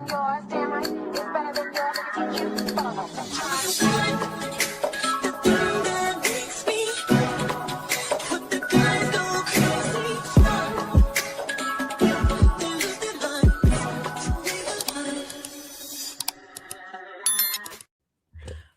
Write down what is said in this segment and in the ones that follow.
Yours, damn right, it's better than yours. I can teach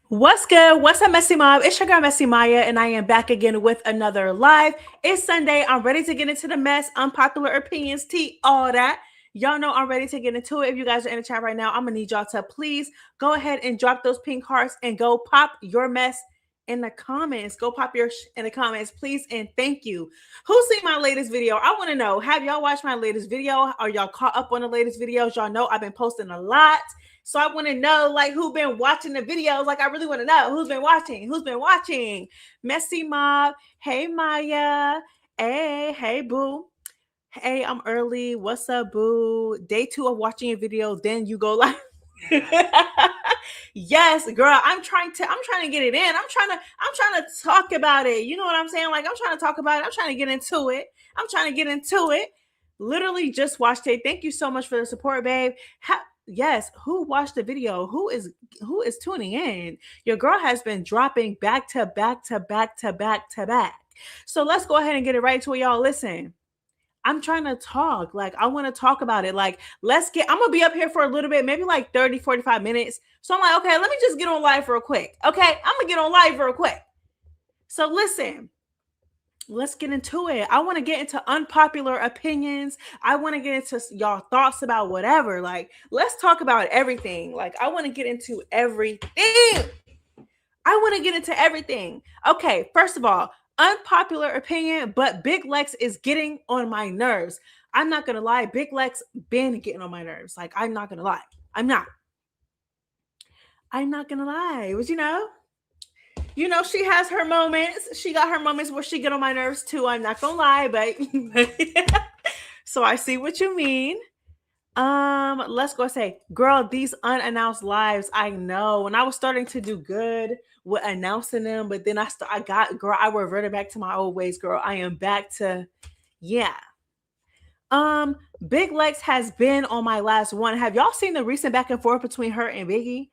What's good? What's up, Messy Mob? It's your girl, Messy Maya, and I am back again with another live. It's Sunday. I'm ready to get into the mess, unpopular opinions, tea, all that. Y'all know I'm ready to get into it. If you guys are in the chat right now, I'm going to need y'all to please go ahead and drop those pink hearts and go pop your mess in the comments. Go pop your in the comments, please, and thank you. Who's seen my latest video? I want to know, have y'all watched my latest video? Are y'all caught up on the latest videos? Y'all know I've been posting a lot. So I want to know, like, who been watching the videos. Like, I really want to know who's been watching. Who's been watching? Messy Mob. Hey, Maya. Hey, boo. Hey, I'm early. What's up, boo? Day 2 of watching your video. Then you go live. Yes, girl. I'm trying to get it in. I'm trying to talk about it. You know what I'm saying? Like, I'm trying to talk about it. I'm trying to get into it. Literally just watched it. Thank you so much for the support, babe. Yes, who watched the video? Who is tuning in? Your girl has been dropping back to back to back to back to back. So let's go ahead and get it right to it, y'all. Listen, I'm trying to talk. Like, I want to talk about it. Like, I'm going to be up here for a little bit, maybe like 30, 45 minutes. So I'm like, okay, let me just get on live real quick. Okay, I'm going to get on live real quick. So listen. Let's get into it. I want to get into unpopular opinions. I want to get into y'all thoughts about whatever. Like, let's talk about everything. Like, I want to get into everything. Okay, first of all, unpopular opinion, but Big Lex is getting on my nerves. I'm not going to lie. Big Lex been getting on my nerves. Like, I'm not going to lie. I'm not going to lie. But you know, she has her moments. She got her moments where she get on my nerves too. I'm not gonna lie, but so I see what you mean. Let's go say, girl, these unannounced lives. I know when I was starting to do good with announcing them, but then I reverted back to my old ways, girl. I am back to, yeah. Big Lex has been on my last one. Have y'all seen the recent back and forth between her and Biggie?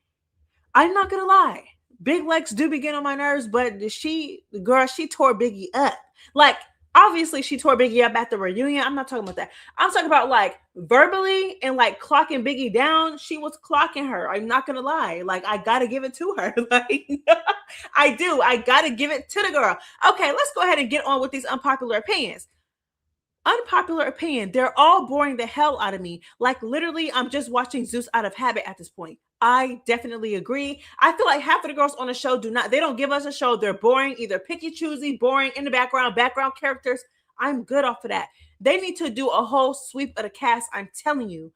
I'm not gonna lie. Big Lex do begin on my nerves, but she tore Biggie up. Like, obviously she tore Biggie up at the reunion. I'm not talking about that. I'm talking about like verbally and like clocking Biggie down. She was clocking her. I'm not gonna lie. Like, I gotta give it to her. Like, I do. I gotta give it to the girl. Okay, let's go ahead and get on with these unpopular opinions. Unpopular opinion. They're all boring the hell out of me. Like, literally, I'm just watching Zeus out of habit at this point. I definitely agree. I feel like half of the girls on the show they don't give us a show. They're boring, either picky, choosy, boring, in the background characters. I'm good off of that. They need to do a whole sweep of the cast. I'm telling you.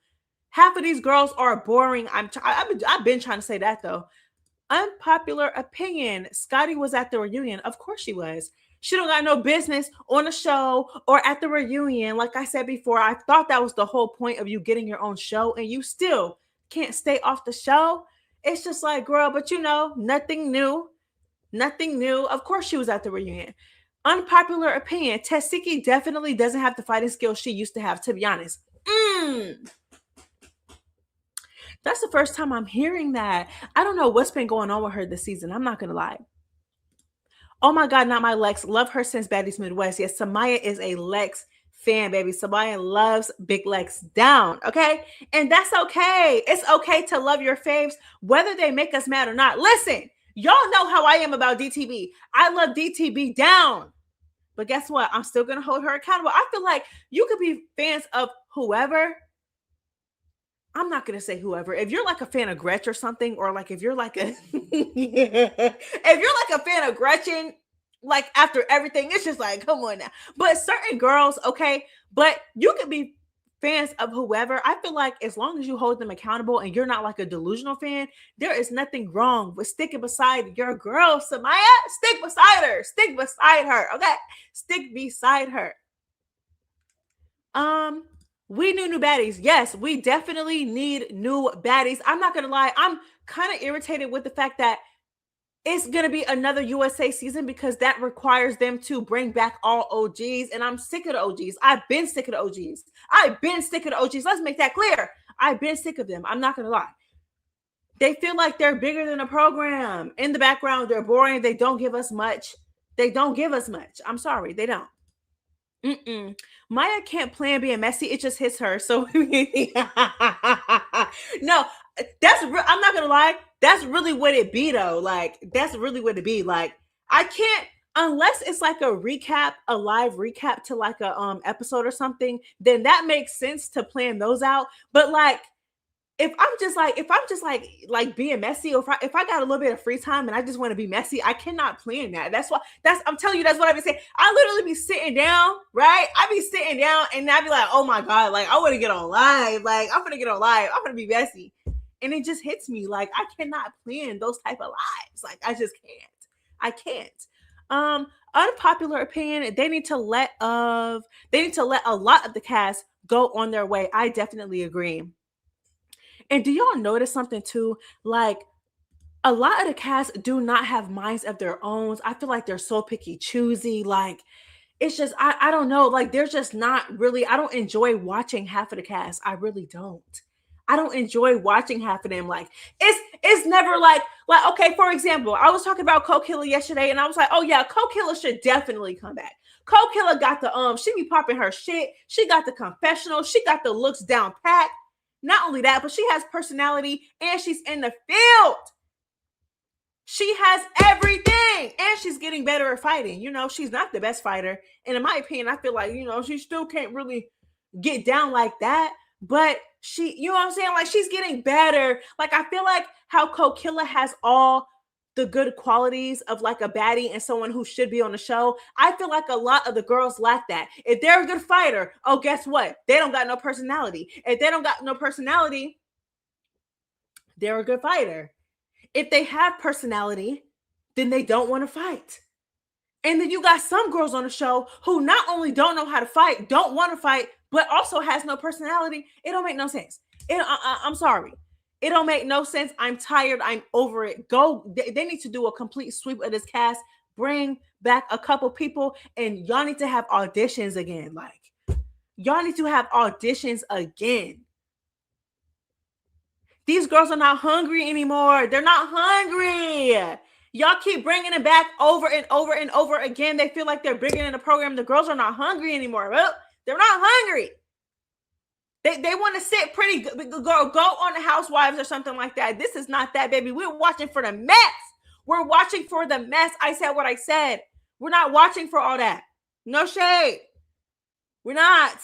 Half of these girls are boring. I've been trying to say that though. Unpopular opinion. Scotty was at the reunion. Of course she was. She don't got no business on the show or at the reunion. Like I said before, I thought that was the whole point of you getting your own show, and you still can't stay off the show. It's just like, girl, but nothing new. Nothing new. Of course she was at the reunion. Unpopular opinion. Tesiki definitely doesn't have the fighting skills she used to have, to be honest. That's the first time I'm hearing that. I don't know what's been going on with her this season. I'm not going to lie. Oh my God, not my Lex. Love her since Baddies Midwest. Yes, Samaya is a Lex fan, baby. Samaya loves Big Lex down, okay? And that's okay. It's okay to love your faves, whether they make us mad or not. Listen, y'all know how I am about DTB. I love DTB down. But guess what? I'm still going to hold her accountable. I feel like you could be fans of whoever. I'm not going to say whoever. If you're like a fan of Gretch or something, or like if you're like a fan of Gretchen, like after everything, it's just like, come on now. But certain girls, okay, but you could be fans of whoever. I feel like as long as you hold them accountable and you're not like a delusional fan, there is nothing wrong with sticking beside your girl, Samaya. Stick beside her. Okay? Stick beside her. We need new baddies. Yes, we definitely need new baddies. I'm not going to lie. I'm kind of irritated with the fact that it's going to be another USA season because that requires them to bring back all OGs. And I'm sick of the OGs. I've been sick of the OGs. Let's make that clear. I've been sick of them. I'm not gonna lie. They feel like they're bigger than a program. In the background, they're boring. They don't give us much. They don't give us much. I'm sorry, they don't. Mm-mm. Maya can't plan being messy. It just hits her. So no, I'm not gonna lie. That's really what it be though. Like that's really what it be. Like I can't unless it's like a recap, a live recap to like a episode or something. Then that makes sense to plan those out. But like if I'm just like being messy, or if I got a little bit of free time and I just want to be messy, I cannot plan that. That's I'm telling you, that's what I've been saying. I literally be sitting down, right? I be sitting down and I be like, oh my God, like I want to get on live. Like I'm gonna get on live. I'm gonna be messy. And it just hits me like I cannot plan those type of lives. Like I just can't. I can't. Unpopular opinion, they need to let a lot of the cast go on their way. I definitely agree. And do y'all notice something too? Like a lot of the cast do not have minds of their own. I feel like they're so picky, choosy. Like it's just I don't know. Like they're just not really. I don't enjoy watching half of the cast. I really don't. I don't enjoy watching half of them. Like it's never like okay. For example, I was talking about Coke Killer yesterday, and I was like, oh yeah, Coke Killer should definitely come back. Coke Killer got the she be popping her shit. She got the confessional. She got the looks down pat. Not only that, but she has personality and she's in the field. She has everything and she's getting better at fighting. You know, she's not the best fighter. And in my opinion, I feel like, you know, she still can't really get down like that. But she, you know what I'm saying? Like she's getting better. Like I feel like how Kokilla has all the good qualities of like a baddie and someone who should be on the show. I feel like a lot of the girls lack that. If they're a good fighter, oh, guess what? They don't got no personality. If they don't got no personality, they're a good fighter. If they have personality, then they don't want to fight. And then you got some girls on the show who not only don't know how to fight, don't want to fight, but also has no personality. It don't make no sense. I'm sorry. It don't make no sense. I'm tired. I'm over it. They need to do a complete sweep of this cast. Bring back a couple people, and y'all need to have auditions again. Like, y'all need to have auditions again. These girls are not hungry anymore. They're not hungry. Y'all keep bringing it back over and over and over again. They feel like they're bigger in the program. The girls are not hungry anymore. Well, they're not hungry. They want to sit pretty good. Go on the Housewives or something like that. This is not that, baby. We're watching for the mess. We're watching for the mess. I said what I said. We're not watching for all that. No shade. We're not.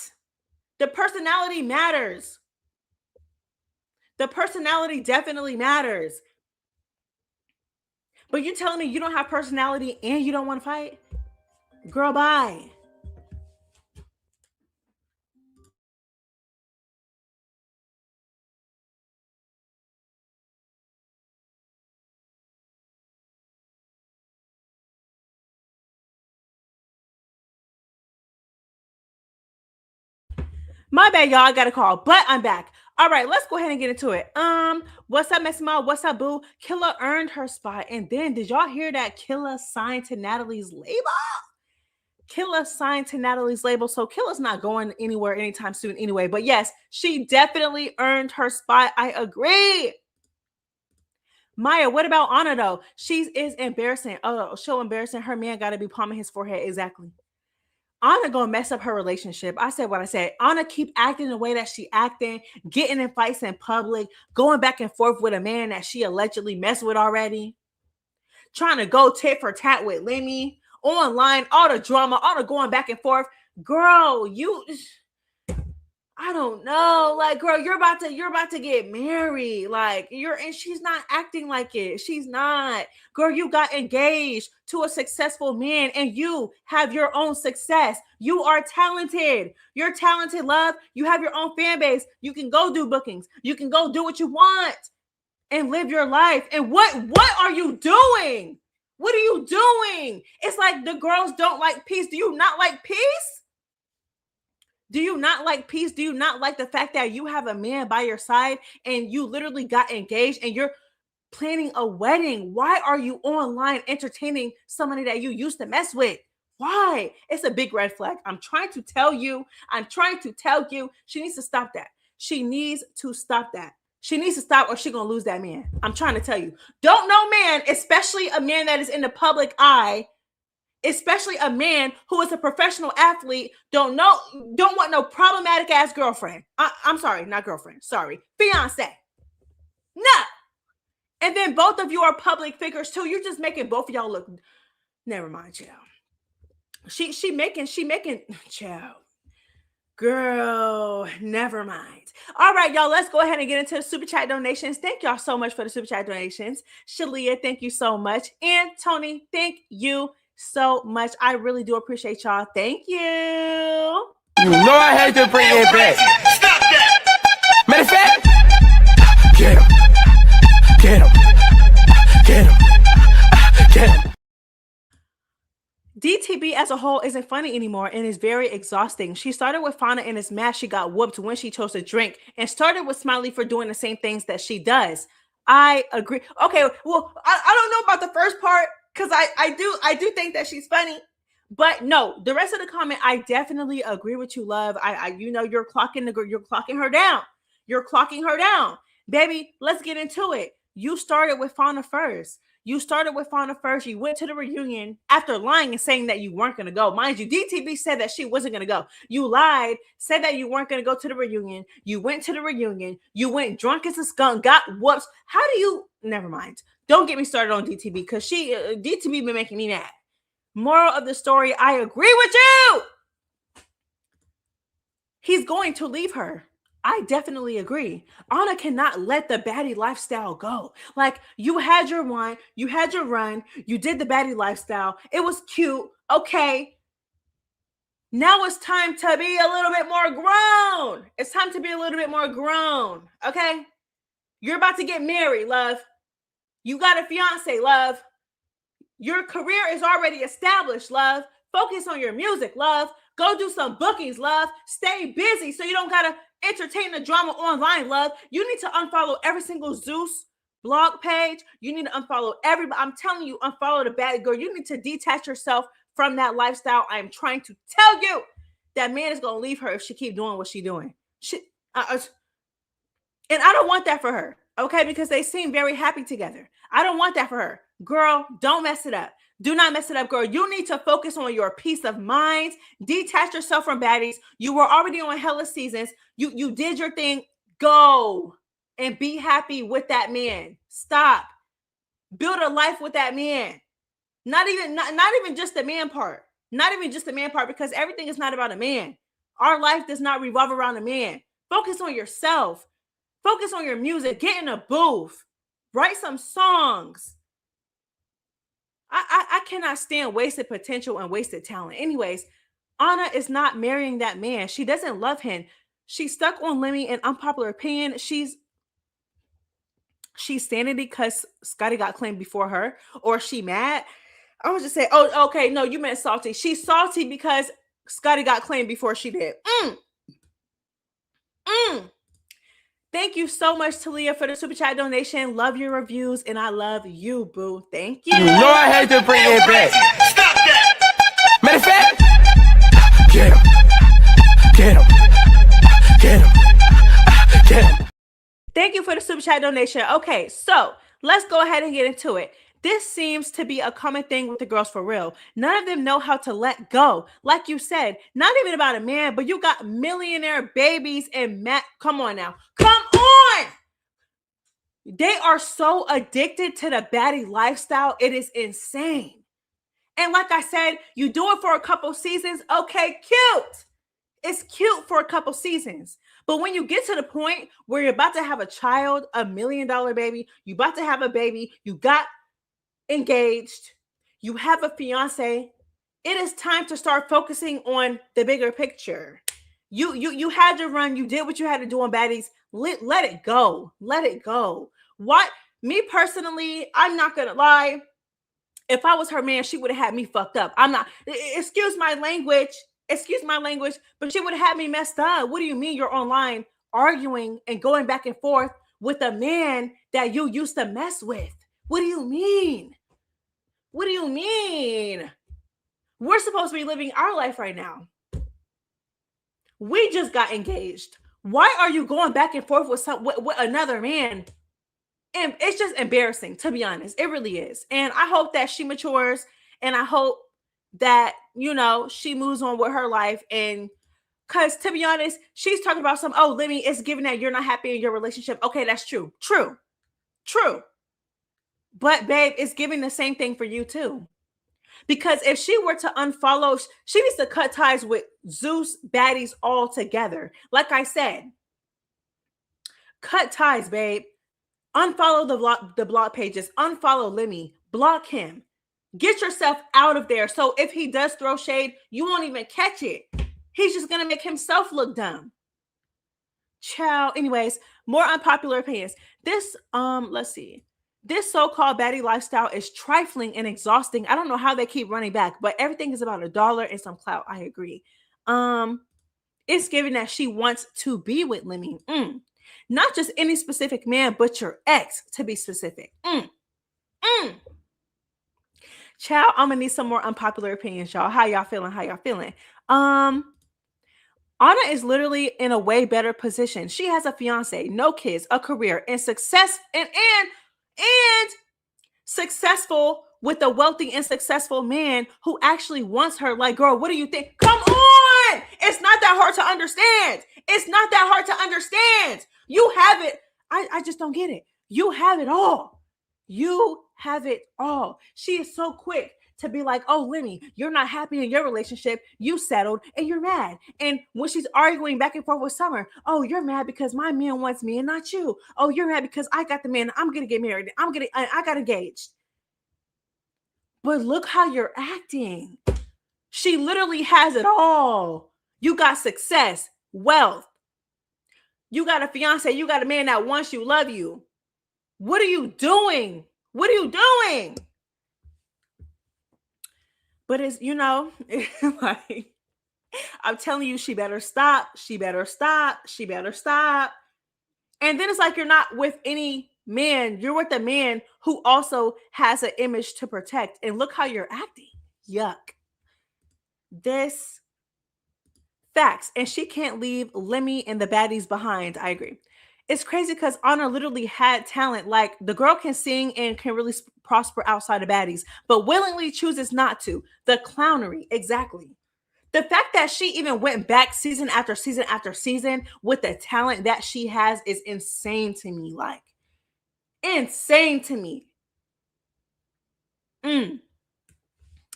The personality matters. The personality definitely matters. But you telling me you don't have personality and you don't want to fight? Girl, bye. My bad, y'all. I got a call, but I'm back. All right, let's go ahead and get into it. What's up, Miss Mom? What's up, boo? Killa earned her spot, and then did y'all hear that Killa signed to Natalie's label? Killa signed to Natalie's label, so Killa's not going anywhere anytime soon, anyway. But yes, she definitely earned her spot. I agree. Maya, what about Anna though? She is embarrassing. Oh, so embarrassing. Her man got to be palming his forehead. Exactly. Anna gonna mess up her relationship. I said what I said. Anna keep acting the way that she acting, getting in fights in public, going back and forth with a man that she allegedly messed with already, trying to go tit for tat with Lemmy online, all the drama, all the going back and forth. Girl, I don't know. Like, girl, you're about to get married. Like, and she's not acting like it. She's not. Girl, you got engaged to a successful man and you have your own success. You are talented. You're talented, love. You have your own fan base. You can go do bookings. You can go do what you want and live your life. And what are you doing? What are you doing? It's like the girls don't like peace. Do you not like peace? Do you not like peace? Do you not like the fact that you have a man by your side and you literally got engaged and you're planning a wedding? Why are you online entertaining somebody that you used to mess with? Why? It's a big red flag. I'm trying to tell you. She needs to stop that. She needs to stop that. She needs to stop or she's going to lose that man. I'm trying to tell you. Don't no man, especially a man that is in the public eye, especially a man who is a professional athlete, don't want no problematic ass girlfriend. I'm sorry, not girlfriend. Sorry. Fiance. No. And then both of you are public figures too. You're just making both of y'all look. Never mind, child. She making child. Girl, never mind. All right, y'all, let's go ahead and get into the super chat donations. Thank y'all so much for the super chat donations. Shalia, thank you so much. And Tony, thank you so much. I really do appreciate y'all. Thank you. You know I hate to bring it back. Stop that. Matter of fact, get him. Get him. Get him. Get him. DTB as a whole isn't funny anymore and is very exhausting. She started with Fauna in this match. She got whooped when she chose to drink and started with Smiley for doing the same things that she does. I agree. Okay, well, I don't know about the first part because I do think that she's funny. But no, the rest of the comment, I definitely agree with you, love. You're clocking her down. You're clocking her down. Baby, let's get into it. You started with Fauna first. You went to the reunion after lying and saying that you weren't going to go. Mind you, DTB said that she wasn't going to go. You lied, said that you weren't going to go to the reunion. You went to the reunion. You went drunk as a skunk, got whoops. How do you... Never mind. Don't get me started on DTB because DTB been making me mad. Moral of the story, I agree with you. He's going to leave her. I definitely agree. Anna cannot let the baddie lifestyle go. Like, you had your one, you had your run, you did the baddie lifestyle. It was cute. Okay. Now it's time to be a little bit more grown. It's time to be a little bit more grown. Okay. You're about to get married, love. You got a fiance, love. Your career is already established, love. Focus on your music, love. Go do some bookings, love. Stay busy so you don't got to entertain the drama online, love. You need to unfollow every single Zeus blog page. You need to unfollow everybody. I'm telling you, unfollow the bad girl. You need to detach yourself from that lifestyle. I am trying to tell you that man is going to leave her if she keep doing what she's doing. And I don't want that for her, okay? Because they seem very happy together. I don't want that for her. Girl, don't mess it up. Do not mess it up, girl. You need to focus on your peace of mind. Detach yourself from baddies. You were already on hella seasons. You did your thing. Go and be happy with that man. Stop. Build a life with that man. Not even just the man part. Not even just the man part, because everything is not about a man. Our life does not revolve around a man. Focus on yourself. Focus on your music. Get in a booth. Write some songs. I cannot stand wasted potential and wasted talent. Anyways, Anna is not marrying that man. She doesn't love him. She's stuck on Lemmy and Unpopular Opinion. She's sanity because Scotty got claimed before her, or she mad. I was just say, oh, okay, no, you meant salty. She's salty because Scotty got claimed before she did. Thank you so much, Talia, for the super chat donation. Love your reviews, and I love you, boo. Thank you. You know I hate to bring it back. Stop that. Matter of fact, get him. Get him. Get him. Get him. Thank you for the super chat donation. Okay, so let's go ahead and get into it. This seems to be a common thing with the girls for real. None of them know how to let go. Like you said, not even about a man, but you got millionaire babies and come on now. Come on! They are so addicted to the baddie lifestyle. It is insane. And like I said, you do it for a couple seasons. Okay, cute. It's cute for a couple seasons. But when you get to the point where you're about to have a child, $1 million baby, you're about to have a baby, you got engaged, you have a fiance, it is time to start focusing on the bigger picture. You had your run, you did what you had to do on baddies. Let it go. Let it go. What? Me personally, I'm not gonna lie. If I was her man, she would have had me fucked up. I'm not, excuse my language, but she would have had me messed up. What do you mean you're online arguing and going back and forth with a man that you used to mess with? What do you mean? What do you mean? We're supposed to be living our life right now. We just got engaged. Why are you going back and forth with another man? And it's just embarrassing, to be honest. It really is. And I hope that she matures, and I hope that, you know, she moves on with her life. And because, to be honest, she's talking about Lemmy, it's given that you're not happy in your relationship. Okay, that's true. True. But babe, it's giving the same thing for you too. Because if she were to unfollow, she needs to cut ties with Zeus Baddies altogether. Like I said, cut ties, babe. Unfollow the blog pages. Unfollow Lemmy. Block him. Get yourself out of there. So if he does throw shade, you won't even catch it. He's just gonna make himself look dumb. Ciao. Anyways, more unpopular opinions. This let's see. This so-called baddie lifestyle is trifling and exhausting. I don't know how they keep running back, but everything is about $1 and some clout. I agree. It's given that she wants to be with Lemmy. Not just any specific man, but your ex, to be specific. Child, I'm gonna need some more unpopular opinions, y'all. How y'all feeling? Anna is literally in a way better position. She has a fiance, no kids, a career, and success, and successful with a wealthy and successful man who actually wants her. Like, girl, what do you think? Come on! It's not that hard to understand. You have it. I just don't get it. You have it all. She is so quick to be like, oh, Lemmy, you're not happy in your relationship. You settled and you're mad. And when she's arguing back and forth with Summer, oh, you're mad because my man wants me and not you. Oh, you're mad because I got the man. I'm going to get married. I got engaged. But look how you're acting. She literally has it all. You got success, wealth. You got a fiance. You got a man that wants you, love you. What are you doing? But it's, you know, like, I'm telling you, she better stop. And then it's like, you're not with any man. You're with a man who also has an image to protect. And look how you're acting. Yuck. This facts. And she can't leave Lemmy and the baddies behind. I agree. It's crazy because Anna literally had talent. Like, the girl can sing and can really prosper outside of baddies, but willingly chooses not to. The clownery. Exactly. The fact that she even went back season after season after season with the talent that she has is insane to me. Like, insane to me.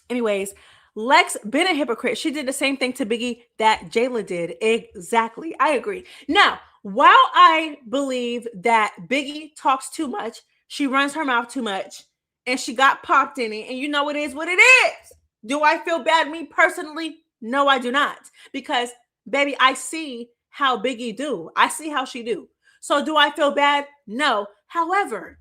Anyways, Lex been a hypocrite. She did the same thing to Biggie that Jayla did. Exactly. I agree. Now, while I believe that Biggie talks too much, she runs her mouth too much, and she got popped in it, and you know it is what it is. Do I feel bad, me personally? No, I do not. Because, baby, I see how Biggie do. I see how she do. So do I feel bad? No. However,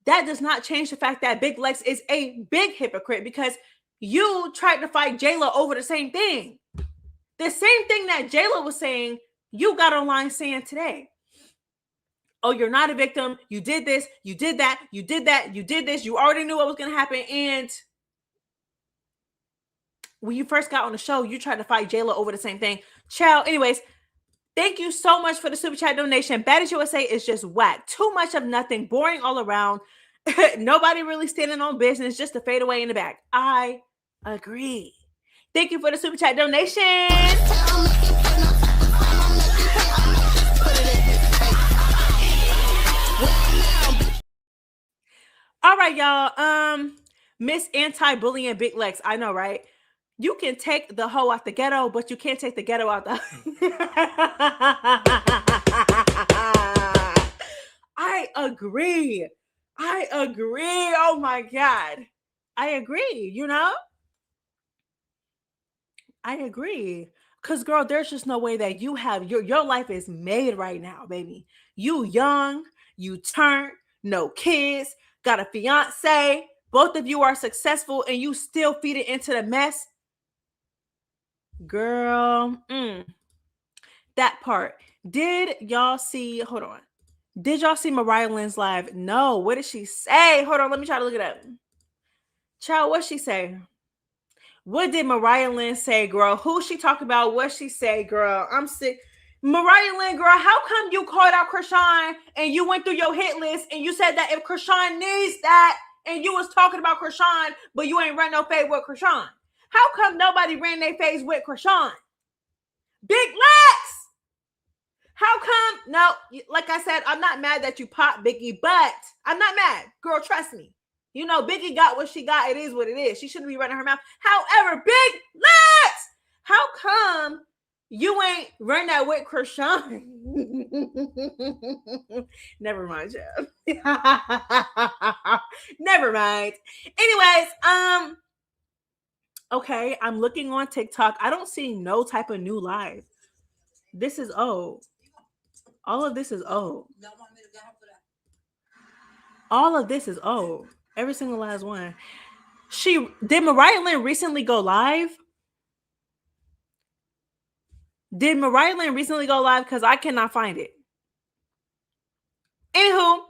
that does not change the fact that Big Lex is a big hypocrite, because you tried to fight Jayla over the same thing. The same thing that Jayla was saying, you got online saying today. Oh, you're not a victim. You did this. You did that. You did that. You did this. You already knew what was going to happen. And when you first got on the show, you tried to fight Jayla over the same thing. Child. Anyways, thank you so much for the super chat donation. Baddies USA is just whack. Too much of nothing. Boring all around. Nobody really standing on business. Just to fade away in the back. I agree. Thank you for the super chat donation. All right, y'all. Miss Anti-Bullying Big Lex. I know, right? You can take the hoe out the ghetto, but you can't take the ghetto out the... I agree. Oh my God. I agree, you know? I agree. Because, girl, there's just no way that you have... Your life is made right now, baby. You young, you turned, no kids, got a fiance, both of you are successful, and you still feed it into the mess. Girl, that part. Did y'all see, hold on. Did y'all see Mariah Lynn's live? No. What did she say? Hold on, let me try to look it up. Child, what'd she say? What did Mariah Lynn say, girl? Who she talk about? What she say, girl? I'm sick. Mariah Lynn, girl, how come you called out Krishan and you went through your hit list and you said that if Krishan needs that and you was talking about Krishan, but you ain't run no fade with Krishan? How come nobody ran their face with Krishan? Big Lex! How come? No, like I said, I'm not mad that you popped Biggie, but I'm not mad. Girl, trust me. You know, Biggie got what she got. It is what it is. She shouldn't be running her mouth. However, Big Lex, how come you ain't run that with Krishan? Never mind, Jeff. Never mind. Anyways, okay, I'm looking on TikTok. I don't see no type of new live. This is old. All of this is old. All of this is old. Every single last one. Did Mariah Lynn recently go live? Did Mariah Lynn recently go live? Because I cannot find it. Anywho,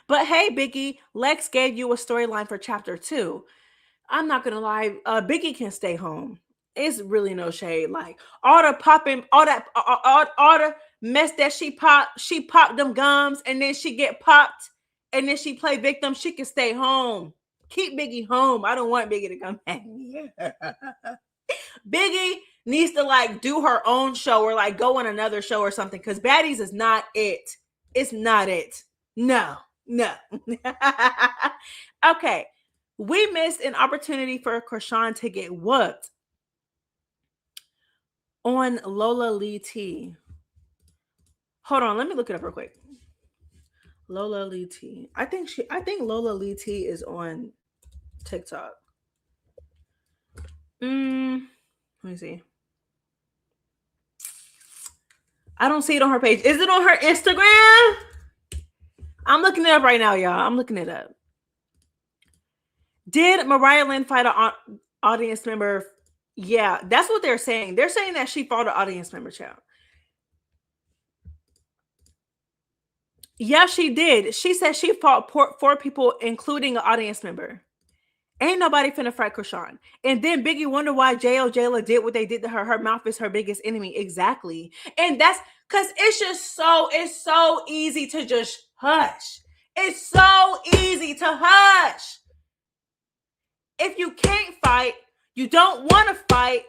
but hey, Biggie, Lex gave you a storyline for chapter 2. I'm not gonna lie, Biggie can stay home. It's really no shade. Like all the popping, all the mess that she popped them gums, and then she get popped, and then she play victim. She can stay home. Keep Biggie home. I don't want Biggie to come back. Biggie needs to like do her own show or like go on another show or something, because Baddies is not it. It's not it. No. Okay. We missed an opportunity for Krishan to get whooped on Lola Lee T. Hold on, let me look it up real quick. Lola Lee T. I think Lola Lee T is on TikTok. Let me see. I don't see it on her page. Is it on her Instagram? I'm looking it up right now, y'all. I'm looking it up. Did Mariah Lynn fight an audience member? Yeah, that's what they're saying. They're saying that she fought an audience member, child. Yeah, she did. She said she fought 4 people, including an audience member. Ain't nobody finna fight Krishan. And then Biggie wonder why Jayla did what they did to her. Her mouth is her biggest enemy. Exactly. And that's because it's so easy to just hush. It's so easy to hush. If you can't fight, you don't want to fight,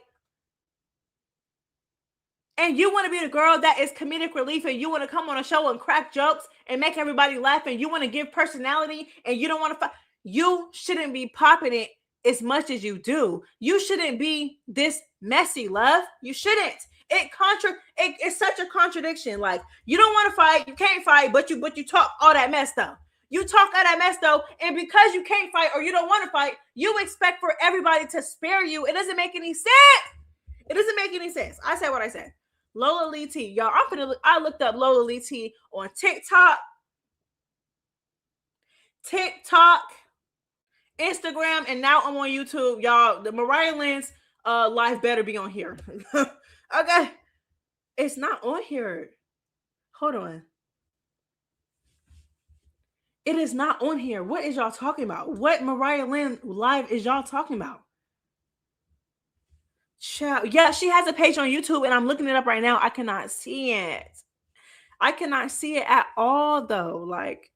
and you want to be the girl that is comedic relief, and you want to come on a show and crack jokes and make everybody laugh, and you want to give personality, and you don't want to fight, you shouldn't be popping it as much as you do. You shouldn't be this messy, love. You shouldn't. It's such a contradiction. Like, you don't want to fight, you can't fight, but you talk all that mess though. You talk all that mess though, and because you can't fight or you don't want to fight, you expect for everybody to spare you. It doesn't make any sense. It doesn't make any sense. I said what I said. Lola Lee T, y'all. I looked up Lola Lee T on TikTok, Instagram, and now I'm on YouTube, y'all. The Mariah Lynn's life better be on here. Okay, it's not on here. Hold on. It is not on here. What is y'all talking about? What Mariah Lynn live is y'all talking about? Yeah, she has a page on YouTube, and I'm looking it up right now. I cannot see it. I cannot see it at all, though. Like,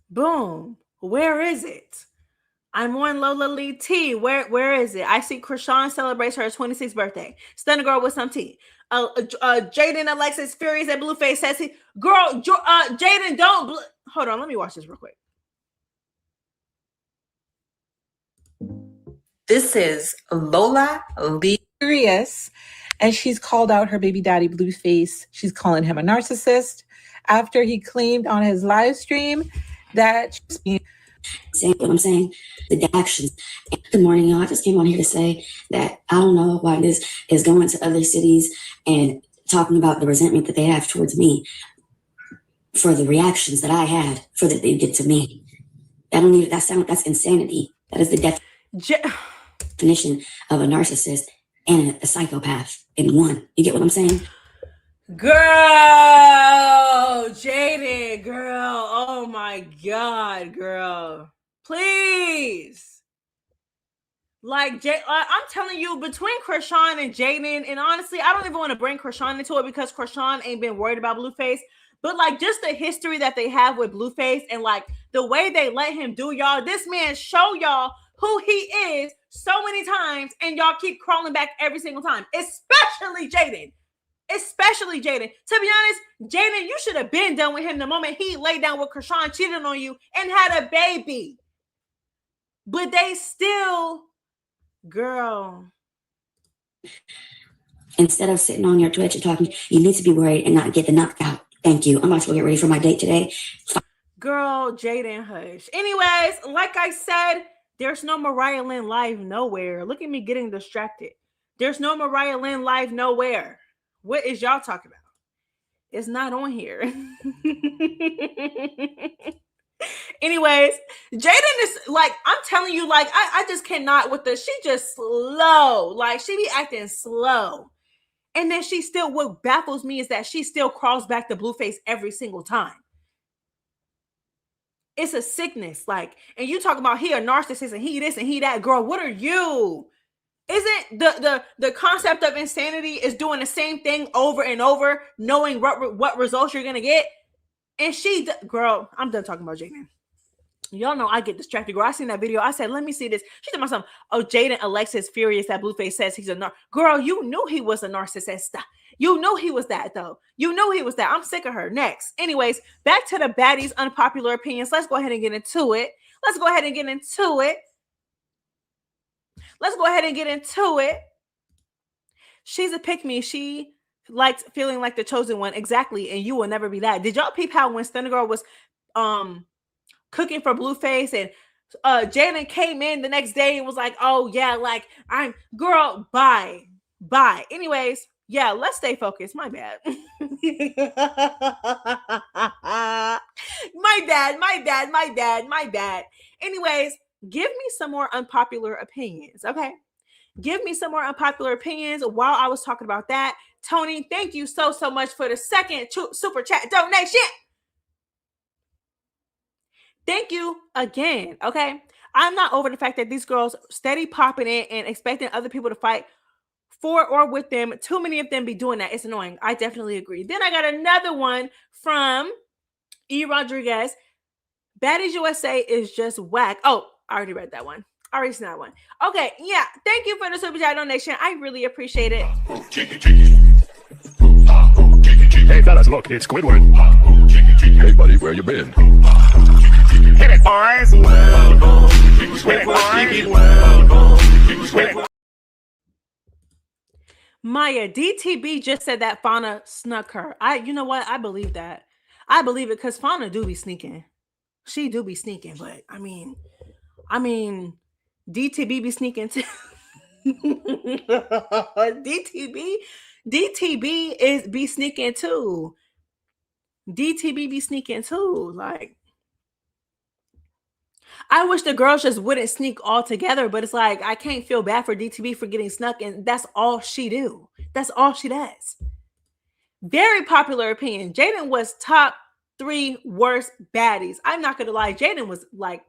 boom. Where is it? I'm on Lola Lee T. Where is it? I see Krishan celebrates her 26th birthday. Stunner girl with some tea. Jaden Alexis Furious at Blueface says he. Girl, Jaden, don't. Hold on, let me watch this real quick. This is Lola Lee Furious, and she's called out her baby daddy Blueface. She's calling him a narcissist after he claimed on his live stream that she's being. Saying what I'm saying, the actions. Good morning, y'all. I just came on here to say that I don't know why this is going to other cities and talking about the resentment that they have towards me for the reactions that I had for that they did to me. That's insanity. That is the definition of a narcissist and a psychopath in one. You get what I'm saying? Girl, Jaden, girl. Oh my God, girl. Please. Like, I'm telling you, between Krishan and Jaden, and honestly, I don't even want to bring Krishan into it because Krishan ain't been worried about Blueface. But like, just the history that they have with Blueface and like the way they let him do y'all, this man show y'all who he is so many times, and y'all keep crawling back every single time, especially Jaden. Especially Jaden. To be honest, Jaden, you should have been done with him the moment he laid down with Krishan, cheated on you, and had a baby. But they still, girl. Instead of sitting on your Twitch and talking, you need to be worried and not get the knockout. Thank you. I'm about to go get ready for my date today. Girl, Jaden, hush. Anyways, like I said, there's no Mariah Lynn live nowhere. Look at me getting distracted. There's no Mariah Lynn live nowhere. What is y'all talking about? It's not on here. Anyways, Jaden is like, I'm telling you, like, I just cannot with this. She just slow. Like, she be acting slow. And then she still, what baffles me is that she still crawls back to Blueface every single time. It's a sickness. Like, and you talk about he a narcissist and he this and he that. Girl, what are you? Isn't the concept of insanity is doing the same thing over and over, knowing what results you're gonna get? And girl, I'm done talking about Jaden. Y'all know I get distracted. Girl, I seen that video. I said, let me see this. She told me something. Oh, Jaden Alexis furious that Blueface says he's a girl. You knew he was a narcissist. You knew he was that, though. You knew he was that. I'm sick of her. Next. Anyways, back to the baddies' unpopular opinions. Let's go ahead and get into it. She's a pick-me. She likes feeling like the chosen one. Exactly. And you will never be that. Did y'all peep how when Stunner Girl was cooking for Blueface and Jaden came in the next day and was like, oh yeah, like I'm girl, bye. Anyways, yeah, let's stay focused. My bad. My bad. Anyways, give me some more unpopular opinions, okay? Give me some more unpopular opinions. While I was talking about that, Tony, thank you so much for the second super chat donation. Thank you again, okay? I'm not over the fact that these girls steady popping in and expecting other people to fight for or with them. Too many of them be doing that. It's annoying. I definitely agree. Then I got another one from E. Rodriguez. Baddies USA is just whack. Oh, I already read that one. I already seen that one. Okay, yeah. Thank you for the super chat donation. I really appreciate it. Hey fellas, look, it's Squidward. Hey buddy, where you been? Hit it, boys. Maya, DTB just said that Fauna snuck her. You know what? I believe that. I believe it because Fauna do be sneaking. She do be sneaking, but I mean, DTB be sneaking too. DTB is be sneaking too. DTB be sneaking too. Like, I wish the girls just wouldn't sneak all together, but it's like I can't feel bad for DTB for getting snuck, and that's all she do. That's all she does. Very popular opinion. Jaden was top 3 worst baddies. I'm not gonna lie. Jaden was like,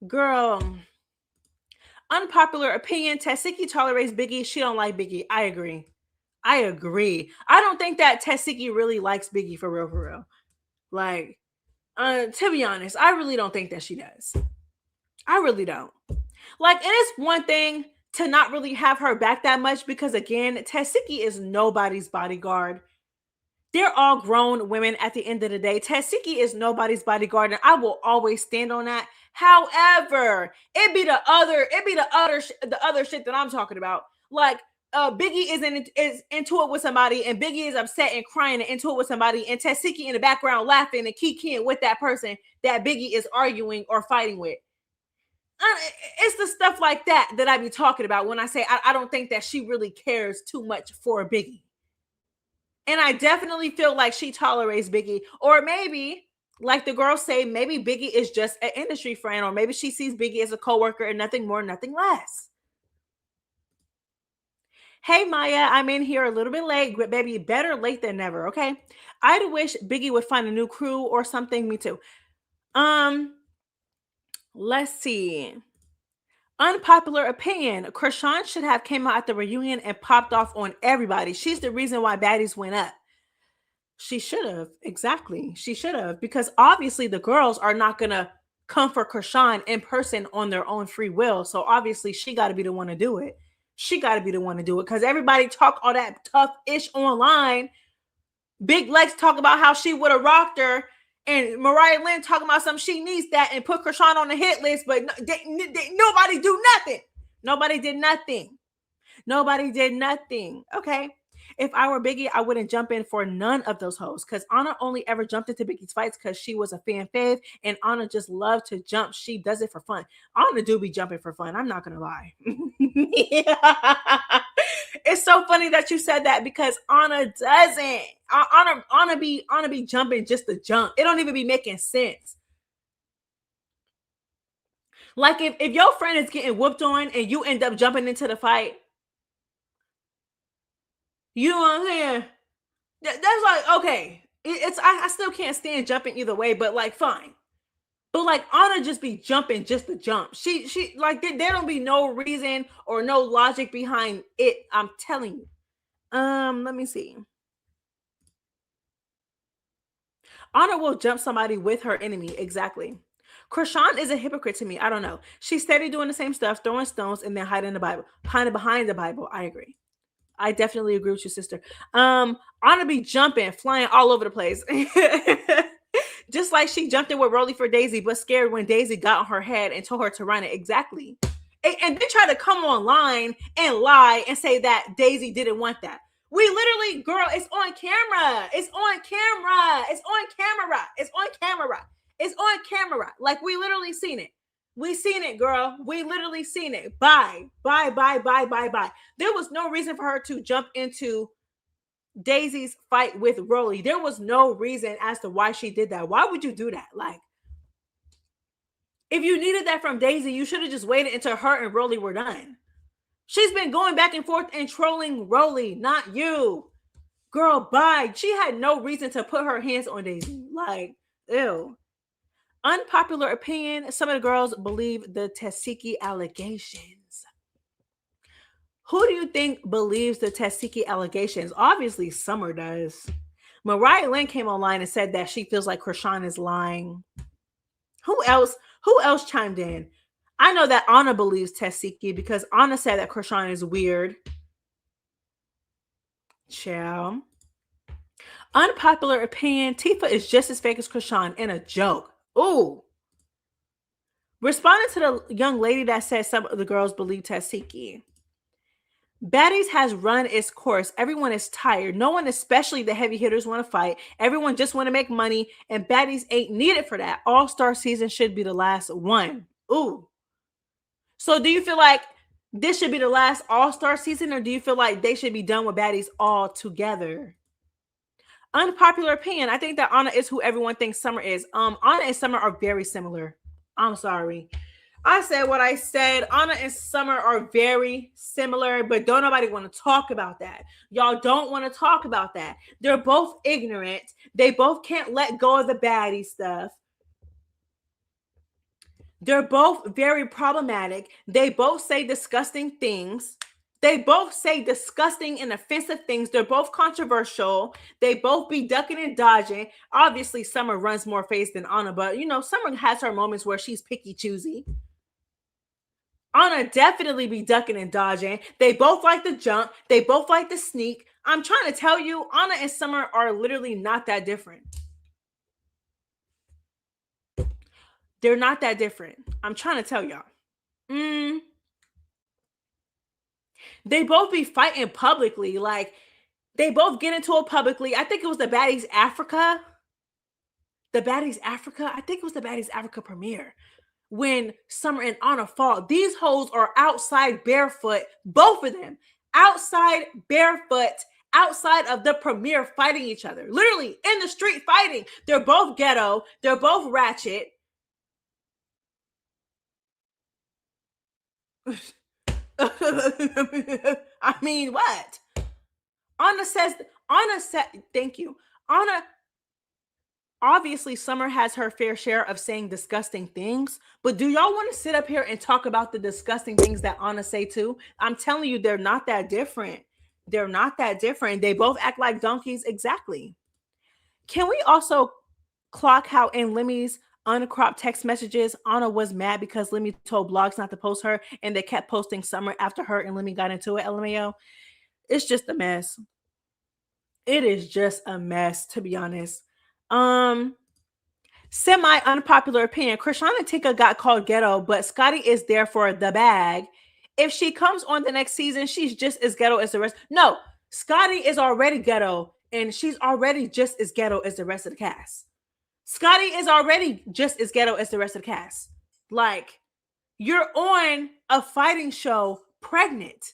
girl. Unpopular opinion. Tessiki tolerates Biggie. She don't like Biggie. I agree. I don't think that Tessiki really likes Biggie for real. Like, to be honest, I really don't think that she does. I really don't. Like, it is one thing to not really have her back that much because, again, Tessiki is nobody's bodyguard. They're all grown women at the end of the day. Tessiki is nobody's bodyguard, and I will always stand on that. However, it be the other shit that I'm talking about. Like, Biggie is into it with somebody, and Biggie is upset and crying and into it with somebody, and Tessiki in the background laughing and kikiing with that person that Biggie is arguing or fighting with. It's the stuff like that I be talking about when I say I don't think that she really cares too much for Biggie. And I definitely feel like she tolerates Biggie. Or maybe, like the girls say, maybe Biggie is just an industry friend, or maybe she sees Biggie as a coworker and nothing more, nothing less. Hey, Maya, I'm in here a little bit late, but baby, better late than never, okay? I'd wish Biggie would find a new crew or something. Me too. Let's see. Unpopular opinion. Krishan should have came out at the reunion and popped off on everybody. She's the reason why Baddies went up. She should have. Exactly. She should have. Because obviously the girls are not going to come for Krishan in person on their own free will. So obviously she got to be the one to do it. She got to be the one to do it. Because everybody talk all that tough-ish online. Big Lex talk about how she would have rocked her. And Mariah Lynn talking about something she needs that and put Krishan on the hit list. But nobody do nothing. Nobody did nothing. Nobody did nothing. Okay. If I were Biggie, I wouldn't jump in for none of those hoes. Because Anna only ever jumped into Biggie's fights because she was a fan fave. And Anna just loved to jump. She does it for fun. Anna do be jumping for fun. I'm not going to lie. Yeah. It's so funny that you said that because Anna doesn't. Anna be jumping just to jump. It don't even be making sense. Like if your friend is getting whooped on and you end up jumping into the fight, you know what I'm saying? That's like, okay. I still can't stand jumping either way, but like, fine. But like, Anna just be jumping just to jump. She like, there don't be no reason or no logic behind it. I'm telling you. Let me see. Anna will jump somebody with her enemy. Exactly. Krishan is a hypocrite to me. I don't know. She's steady doing the same stuff, throwing stones, and then hiding the Bible. Kind of behind the Bible. I agree. I definitely agree with you, sister. Anna be jumping, flying all over the place. Just like she jumped in with Rolly for Daisy, but scared when Daisy got on her head and told her to run it. Exactly. And then try to come online and lie and say that Daisy didn't want that. We literally, girl, it's on camera. It's on camera. It's on camera. It's on camera. It's on camera. Like, we literally seen it. We seen it, girl. We literally seen it. Bye. There was no reason for her to jump into Daisy's fight with Rolly. There was no reason as to why she did that. Why would you do that? Like, if you needed that from Daisy, you should have just waited until her and Rolly were done. She's been going back and forth and trolling Rolly, not you. Girl, bye. She had no reason to put her hands on Daisy. Like, ew. Unpopular opinion. Some of the girls believe the Tesiki allegations. Who do you think believes the Tesiki allegations? Obviously, Summer does. Mariah Lynn came online and said that she feels like Krishan is lying. Who else chimed in? I know that Anna believes Tesiki because Anna said that Krishan is weird. Ciao. Unpopular opinion. Tifa is just as fake as Krishan in a joke. Ooh. Responding to the young lady that said some of the girls believe Tesiki. Baddies has run its course. Everyone is tired. No one, especially the heavy hitters, want to fight. Everyone just want to make money, and Baddies ain't needed for that. All-Star season should be the last one. Ooh. So do you feel like this should be the last All-Star season, or do you feel like they should be done with Baddies all together? Unpopular opinion. I think that Anna is who everyone thinks Summer is. Anna and Summer are very similar. I'm sorry. I said what I said. Anna and Summer are very similar, but don't nobody want to talk about that. Y'all don't want to talk about that. They're both ignorant. They both can't let go of the baddie stuff. They're both very problematic. They both say disgusting things. They both say disgusting and offensive things. They're both controversial. They both be ducking and dodging. Obviously, Summer runs more face than Anna, but you know, Summer has her moments where she's picky choosy. Anna definitely be ducking and dodging. They both like to jump. They both like to sneak. I'm trying to tell you, Anna and Summer are literally not that different. They're not that different. I'm trying to tell y'all. They both be fighting publicly. Like, they both get into it publicly. I think it was the Baddies Africa. I think it was the Baddies Africa premiere. When Summer and Anna fought, these hoes are outside barefoot, both of them, outside barefoot, outside of the premiere fighting each other, literally in the street fighting. They're both ghetto. They're both ratchet. I mean, what? Anna said, thank you. Anna obviously Summer has her fair share of saying disgusting things, but do y'all want to sit up here and talk about the disgusting things that Anna say too? I'm telling you, they're not that different. They're not that different. They both act like donkeys. Exactly. Can we also clock how in Lemmy's uncropped text messages, Anna was mad because Lemmy told blogs not to post her, and they kept posting Summer after her and Lemmy got into it, LMAO? It's just a mess. It is just a mess, to be honest. Semi unpopular opinion. Krishan and Tika got called ghetto, but Scotty is there for the bag. If she comes on the next season, she's just as ghetto as the rest. No, Scotty is already ghetto, and she's already just as ghetto as the rest of the cast. Scotty is already just as ghetto as the rest of the cast. Like, you're on a fighting show pregnant.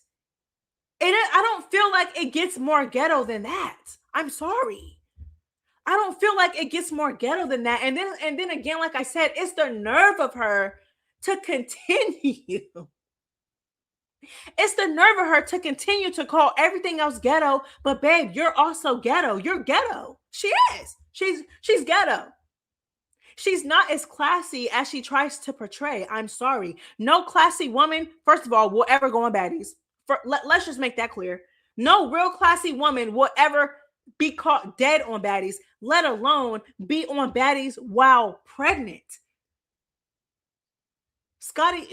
And I don't feel like it gets more ghetto than that. I'm sorry. I don't feel like it gets more ghetto than that. And then again, like I said, it's the nerve of her to continue. It's the nerve of her to continue to call everything else ghetto. But babe, you're also ghetto. You're ghetto. She is. She's ghetto. She's not as classy as she tries to portray. I'm sorry. No classy woman, first of all, will ever go on Baddies. Let's just make that clear. No real classy woman will ever be caught dead on Baddies, let alone be on Baddies while pregnant. Scotty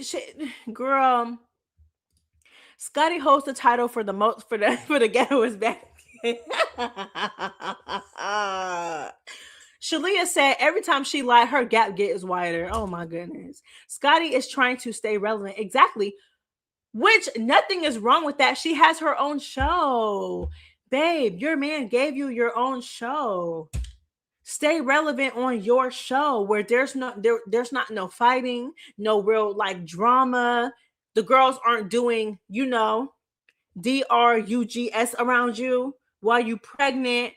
holds the title for the most for the ghettoest Baddies. Shalia said every time she lied, her gap gets wider. Oh my goodness. Scotty is trying to stay relevant. Exactly. Which nothing is wrong with that. She has her own show. Babe, your man gave you your own show. Stay relevant on your show where there's not no fighting, no real like drama. The girls aren't doing, drugs around you while you pregnant,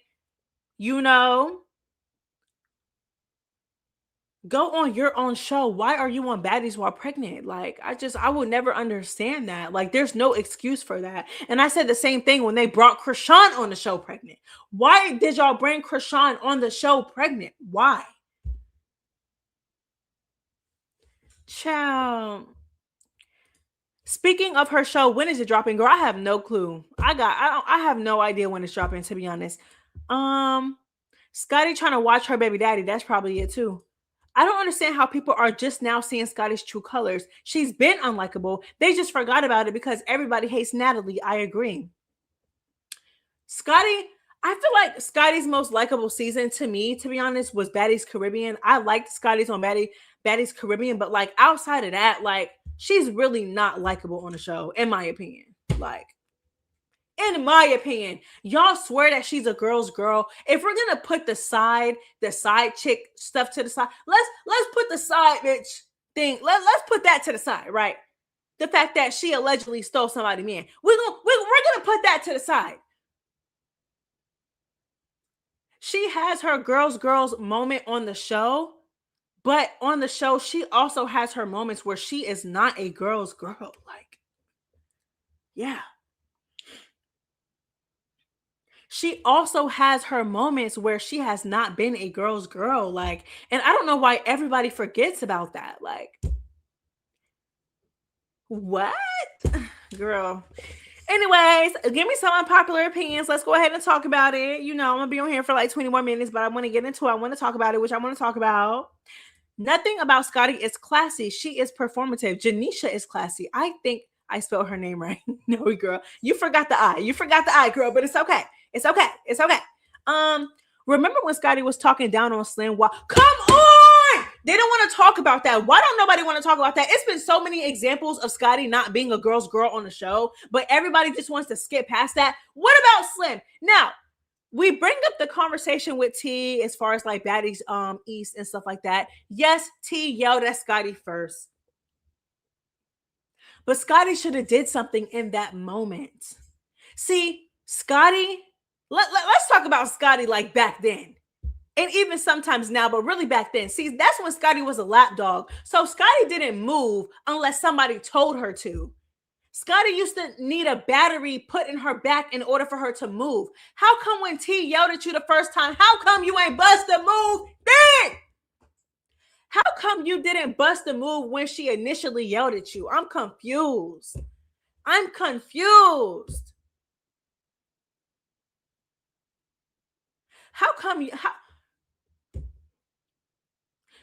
Go on your own show. Why are you on Baddies while pregnant? Like, I would never understand that. Like, there's no excuse for that. And I said the same thing when they brought Krishan on the show pregnant. Why did y'all bring Krishan on the show pregnant? Why? Child. Speaking of her show, when is it dropping? Girl, I have no clue. I have no idea when it's dropping, to be honest. Scotty trying to watch her baby daddy. That's probably it too. I don't understand how people are just now seeing Scotty's true colors. She's been unlikable. They just forgot about it because everybody hates Natalie. I agree. Scotty, I feel like Scotty's most likable season to me, to be honest, was Baddies Caribbean. I liked Scotty's on Baddies Caribbean, but like outside of that, like she's really not likable on the show, in my opinion. Like, in my opinion, y'all swear that she's a girl's girl. If we're gonna put the side chick stuff to the side, let's put the side bitch thing. Let's put that to the side, right? The fact that she allegedly stole somebody's man. We're gonna put that to the side. She has her girls moment on the show, but on the show, she also has her moments where she is not a girl's girl. Like, yeah. She also has her moments where she has not been a girl's girl. Like, and I don't know why everybody forgets about that. Like, what? Girl. Anyways, give me some unpopular opinions. Let's go ahead and talk about it. I'm going to be on here for like 20 more minutes, but I want to get into it. I want to talk about it, which I want to talk about. Nothing about Scotty is classy. She is performative. Janisha is classy. I think I spelled her name right. No, girl. You forgot the I. You forgot the I, girl, but it's okay. It's okay. It's okay. Remember when Scotty was talking down on Slim? Come on! They don't want to talk about that. Why don't nobody want to talk about that? It's been so many examples of Scotty not being a girl's girl on the show, but everybody just wants to skip past that. What about Slim? Now, we bring up the conversation with T as far as like Baddies East and stuff like that. Yes, T yelled at Scotty first. But Scotty should have did something in that moment. See, Scotty, let's talk about Scotty like back then. And even sometimes now, but really back then. See, that's when Scotty was a lapdog. So Scotty didn't move unless somebody told her to. Scotty used to need a battery put in her back in order for her to move. How come when T yelled at you the first time, how come you ain't bust a move then? How come you didn't bust a move when she initially yelled at you? I'm confused. How come you...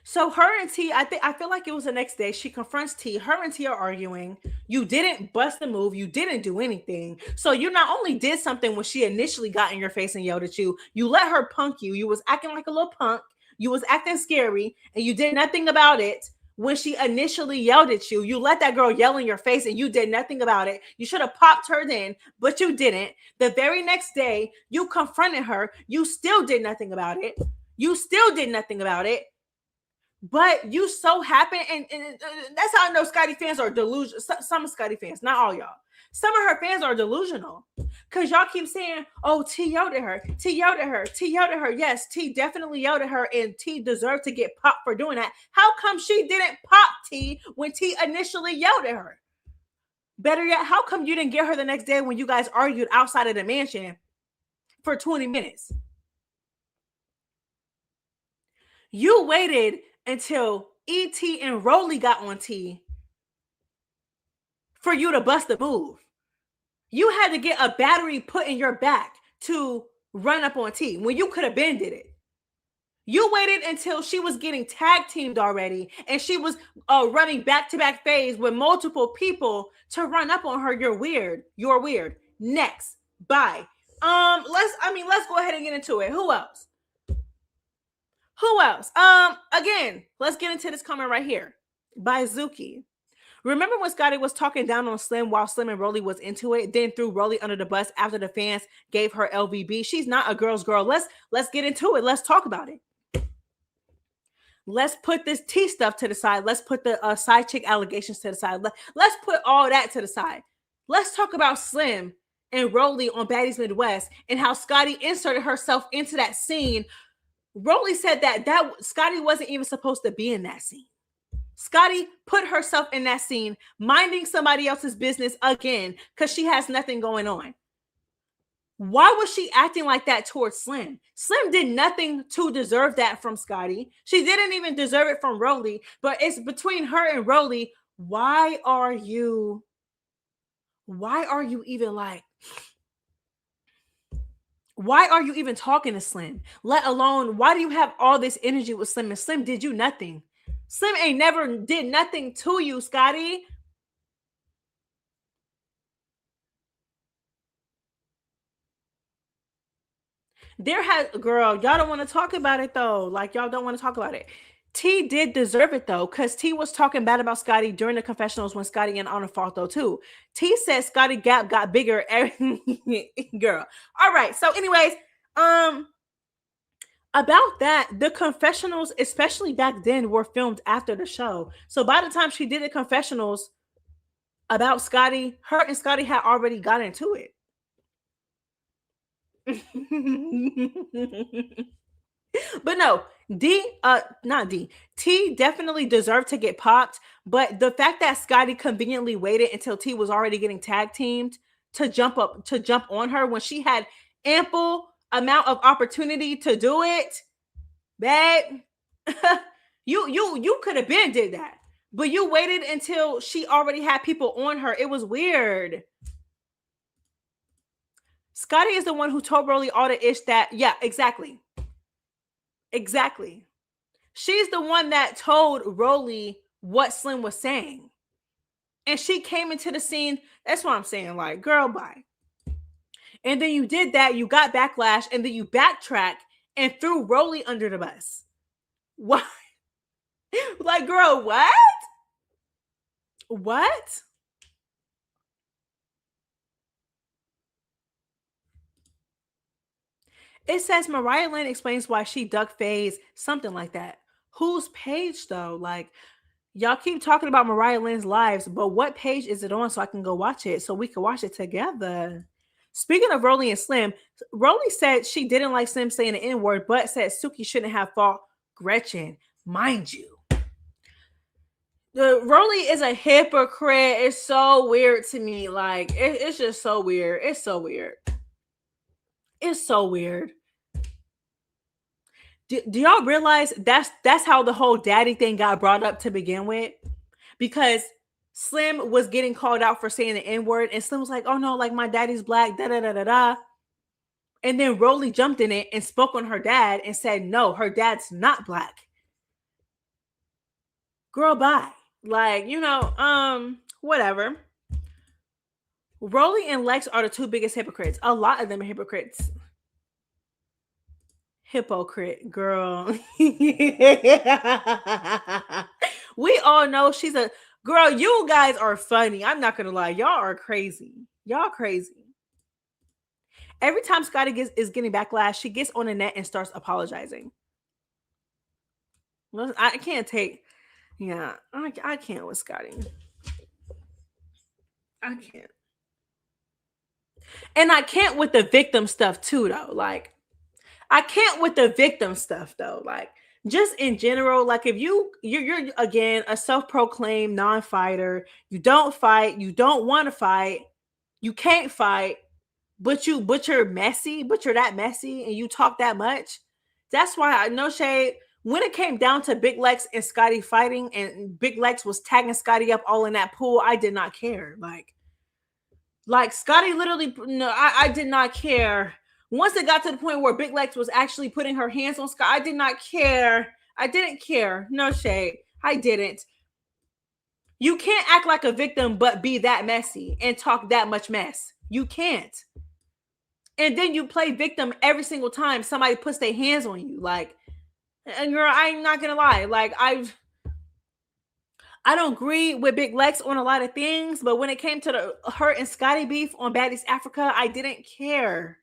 So her and T, I feel like it was the next day. She confronts T. Her and T are arguing. You didn't bust the move. You didn't do anything. So you not only did something when she initially got in your face and yelled at you, you let her punk you. You was acting like a little punk. You was acting scary, and you did nothing about it when she initially yelled at you. You let that girl yell in your face, and you did nothing about it. You should have popped her then, but you didn't. The very next day, you confronted her. You still did nothing about it. But you so happen, and that's how I know Scotty fans are delusional. Some of Scotty fans, not all y'all. Some of her fans are delusional because y'all keep saying, oh, T yelled at her. Yes, T definitely yelled at her, and T deserved to get popped for doing that. How come she didn't pop T when T initially yelled at her? Better yet, how come you didn't get her the next day when you guys argued outside of the mansion for 20 minutes? You waited until E.T. and Rolly got on T for you to bust the move. You had to get a battery put in your back to run up on T when you could have been did it. You waited until she was getting tag teamed already, and she was running back-to-back phase with multiple people to run up on her. You're weird. Next. Bye. Let's go ahead and get into it. Who else? Again, let's get into this comment right here by Zuki. Remember when Scotty was talking down on Slim while Slim and Rolly was into it, then threw Rolly under the bus after the fans gave her LVB? She's not a girl's girl. Let's get into it. Let's talk about it. Let's put this T stuff to the side. Let's put the side chick allegations to the side. Let's put all that to the side. Let's talk about Slim and Rolly on Baddies Midwest and how Scotty inserted herself into that scene. Rolly said that Scotty wasn't even supposed to be in that scene. Scotty put herself in that scene, minding somebody else's business again, because she has nothing going on. Why was she acting like that towards Slim? Slim did nothing to deserve that from Scotty. She didn't even deserve it from Rolly, but it's between her and Rolly. Why are you even talking to Slim? Let alone, why do you have all this energy with Slim? And Slim did you nothing. Slim ain't never did nothing to you, Scotty. Girl, y'all don't want to talk about it though. Like, y'all don't want to talk about it. T did deserve it though, because T was talking bad about Scotty during the confessionals when Scotty and Anna fought though too. T said Scotty gap got bigger. Girl. All right. So anyways, about that, the confessionals, especially back then, were filmed after the show. So by the time she did the confessionals about Scotty, her and Scotty had already got into it. But no, T definitely deserved to get popped. But the fact that Scotty conveniently waited until T was already getting tag teamed to jump on her when she had ample amount of opportunity to do it, babe, you could have been did that, but you waited until she already had people on her. It was weird. Scotty is the one who told Rolly all the ish that, yeah, exactly. She's the one that told Rolly what Slim was saying. And she came into the scene. That's what I'm saying. Like, girl, bye. And then you did that. You got backlash. And then you backtrack and threw Rolly under the bus. What? Like, girl, what? What? It says Mariah Lynn explains why she ducked phase, something like that. Whose page though? Like, y'all keep talking about Mariah Lynn's lives, but what page is it on so I can go watch it so we can watch it together? Speaking of Rolly and Slim, Rolly said she didn't like Slim saying the N-word, but said Suki shouldn't have fought Gretchen. Mind you, Rolly is a hypocrite. It's so weird to me. Like it's just so weird. It's so weird. It's so weird. Do y'all realize that's how the whole daddy thing got brought up to begin with? Because Slim was getting called out for saying the N-word, and Slim was like, "Oh no, like my daddy's black." Da da da da da. And then Rolly jumped in it and spoke on her dad and said, "No, her dad's not black." Girl, bye. Like, whatever. Rolly and Lex are the two biggest hypocrites. A lot of them are hypocrites. Hypocrite, girl. We all know she's a girl. You guys are funny. I'm not gonna lie. Y'all are crazy. Y'all crazy. Every time Scotty is getting backlash, she gets on the net and starts apologizing. I can't take. Yeah, I can't with Scotty. I can't. And I can't with the victim stuff too, though. Like, I can't with the victim stuff, though. Like, just in general, like if you're again a self-proclaimed non-fighter, you don't fight, you don't want to fight, you can't fight, but you're messy, but you're that messy and you talk that much. That's why I no shade. When it came down to Big Lex and Scotty fighting, and Big Lex was tagging Scotty up all in that pool, I did not care. Like Scotty literally, no, I did not care. Once it got to the point where Big Lex was actually putting her hands on Scott, I did not care. I didn't care. No shade. I didn't. You can't act like a victim but be that messy and talk that much mess. You can't. And then you play victim every single time somebody puts their hands on you. Like, and girl, I'm not gonna lie. Like, I don't agree with Big Lex on a lot of things, but when it came to her and Scotty beef on Baddies Africa, I didn't care.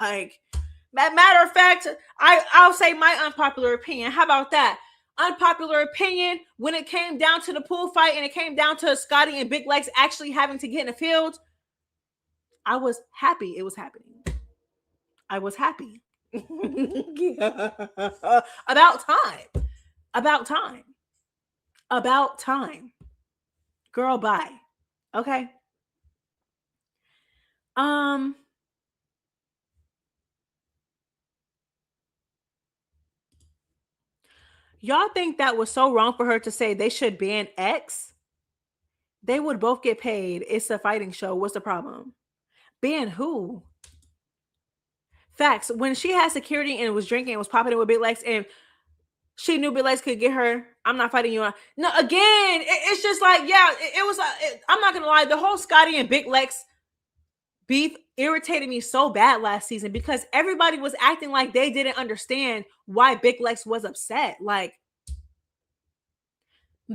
Like, matter of fact, I'll say my unpopular opinion. How about that? Unpopular opinion, when it came down to the pool fight and it came down to Scotty and Big Lex actually having to get in the field, I was happy it was happening. I was happy. About time. About time. About time. Girl, bye. Okay. Y'all think that was so wrong for her to say they should ban X? They would both get paid. It's a fighting show. What's the problem? Ban who? Facts. When she had security and was drinking and was popping it with Big Lex and she knew Big Lex could get her, I'm not fighting you. No, again, it's just like, yeah, it was, I'm not going to lie. The whole Scotty and Big Lex beef irritated me so bad last season because everybody was acting like they didn't understand why Big Lex was upset. Like,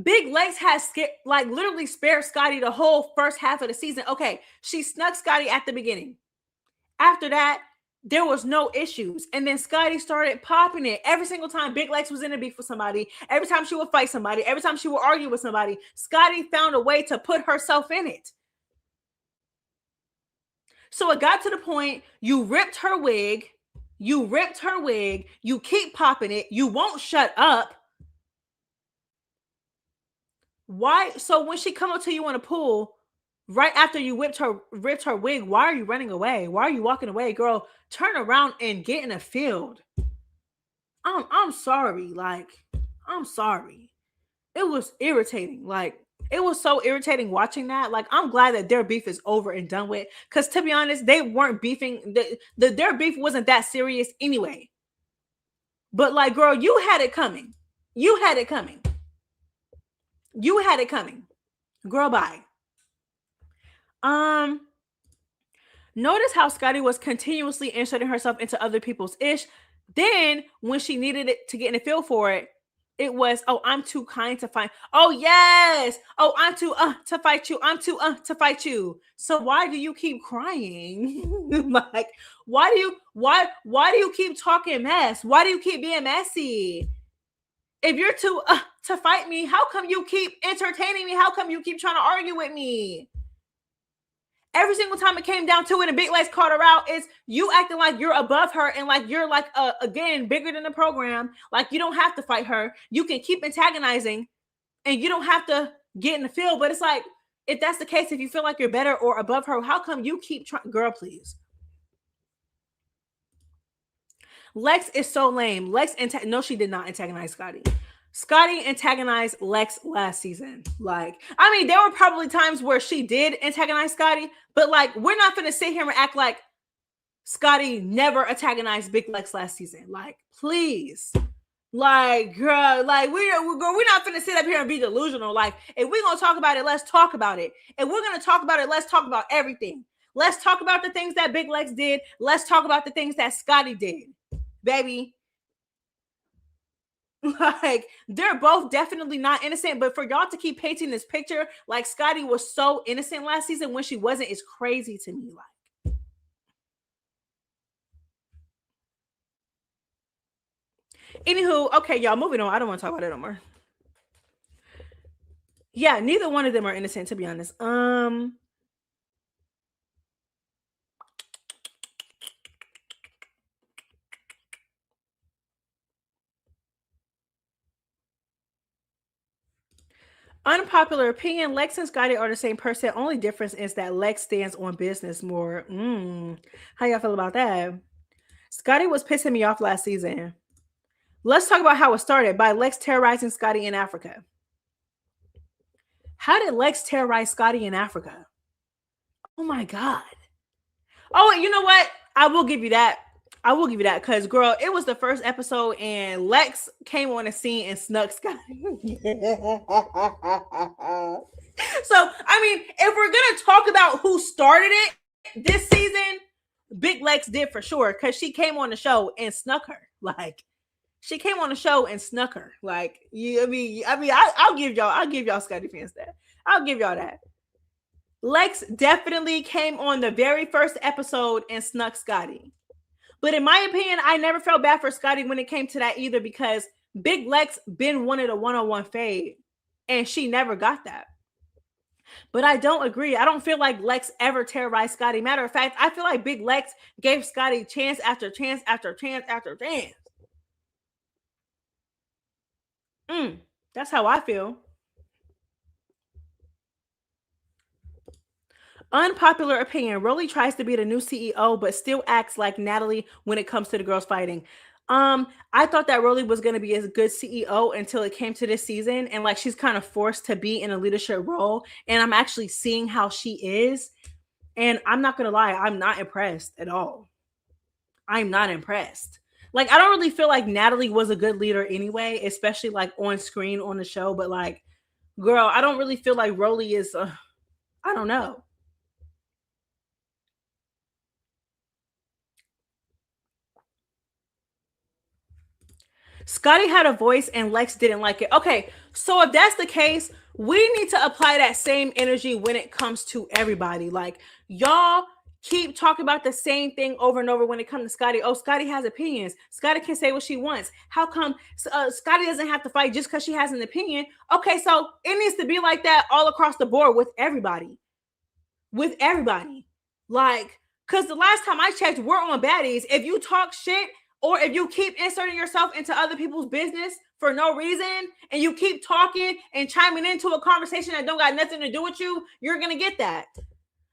Big Lex has literally spared Scotty the whole first half of the season. Okay, she snuck Scotty at the beginning. After that, there was no issues. And then Scotty started popping it. Every single time Big Lex was in a beef with somebody, every time she would fight somebody, every time she would argue with somebody, Scotty found a way to put herself in it. So it got to the point, you ripped her wig, you keep popping it, you won't shut up. Why? So when she come up to you in a pool, right after you ripped her wig, why are you running away? Why are you walking away? Girl, turn around and get in the field. I'm sorry. Like, I'm sorry. It was irritating. Like, it was so irritating watching that. Like, I'm glad that their beef is over and done with. Because to be honest, they weren't beefing. Their beef wasn't that serious anyway. But like, girl, you had it coming. You had it coming. You had it coming. Girl, bye. Notice how Scotty was continuously inserting herself into other people's ish. Then when she needed it to get in the field for it, it was, oh, I'm too kind to fight. Oh, yes. Oh, I'm too to fight you. I'm too to fight you. So why do you keep crying? Like, why do you keep talking mess? Why do you keep being messy? If you're too to fight me, how come you keep entertaining me? How come you keep trying to argue with me? Every single time it came down to it and Big Lex called her out, is you acting like you're above her and like you're like, again, bigger than the program. Like, you don't have to fight her. You can keep antagonizing and you don't have to get in the field. But it's like, if that's the case, if you feel like you're better or above her, how come you keep trying? Girl, please. Lex is so lame. No, she did not antagonize Scotty. Scotty antagonized Lex last season. Like, I mean, there were probably times where she did antagonize Scotty, but like, we're not going to sit here and act like Scotty never antagonized Big Lex last season. Like, please. Like, girl, like, we're not going to sit up here and be delusional. Like, if we're going to talk about it, let's talk about it. If we're going to talk about it, let's talk about everything. Let's talk about the things that Big Lex did. Let's talk about the things that Scotty did. Baby. Like, they're both definitely not innocent, but for y'all to keep painting this picture like Scotty was so innocent last season when she wasn't is crazy to me. Like, anywho, okay, y'all, moving on. I don't want to talk about it no more. Yeah, neither one of them are innocent, to be honest. Unpopular opinion, Lex and Scotty are the same person. Only difference is that Lex stands on business more. How y'all feel about that? Scotty was pissing me off last season. Let's talk about how it started by Lex terrorizing Scotty in Africa. How did Lex terrorize Scotty in Africa? Oh my God. Oh, you know what? I will give you that. Because, girl, it was the first episode and Lex came on the scene and snuck Scotty. So, I mean, if we're going to talk about who started it this season, Big Lex did for sure, because she came on the show and snuck her. Like, she came on the show and snuck her. Like, I'll give y'all Scotty fans that. I'll give y'all that. Lex definitely came on the very first episode and snuck Scotty. But in my opinion, I never felt bad for Scotty when it came to that either, because Big Lex been wanted a one-on-one fade and she never got that. But I don't agree. I don't feel like Lex ever terrorized Scotty. Matter of fact, I feel like Big Lex gave Scotty chance after chance after chance after chance. That's how I feel. Unpopular opinion. Rolly tries to be the new CEO, but still acts like Natalie when it comes to the girls fighting. I thought that Rolly was going to be a good CEO until it came to this season. And like, she's kind of forced to be in a leadership role. And I'm actually seeing how she is. And I'm not going to lie. I'm not impressed at all. I'm not impressed. Like, I don't really feel like Natalie was a good leader anyway, especially like on screen on the show. But like, girl, I don't really feel like Rolly is, I don't know. Scotty had a voice and Lex didn't like it. Okay, so if that's the case, we need to apply that same energy when it comes to everybody. Like, y'all keep talking about the same thing over and over when it comes to Scotty. Oh, Scotty has opinions. Scotty can say what she wants. How come Scotty doesn't have to fight just because she has an opinion? Okay, so it needs to be like that all across the board with everybody. With everybody. Like, because the last time I checked, we're on Baddies. If you talk shit, or if you keep inserting yourself into other people's business for no reason, and you keep talking and chiming into a conversation that don't got nothing to do with you, you're going to get that.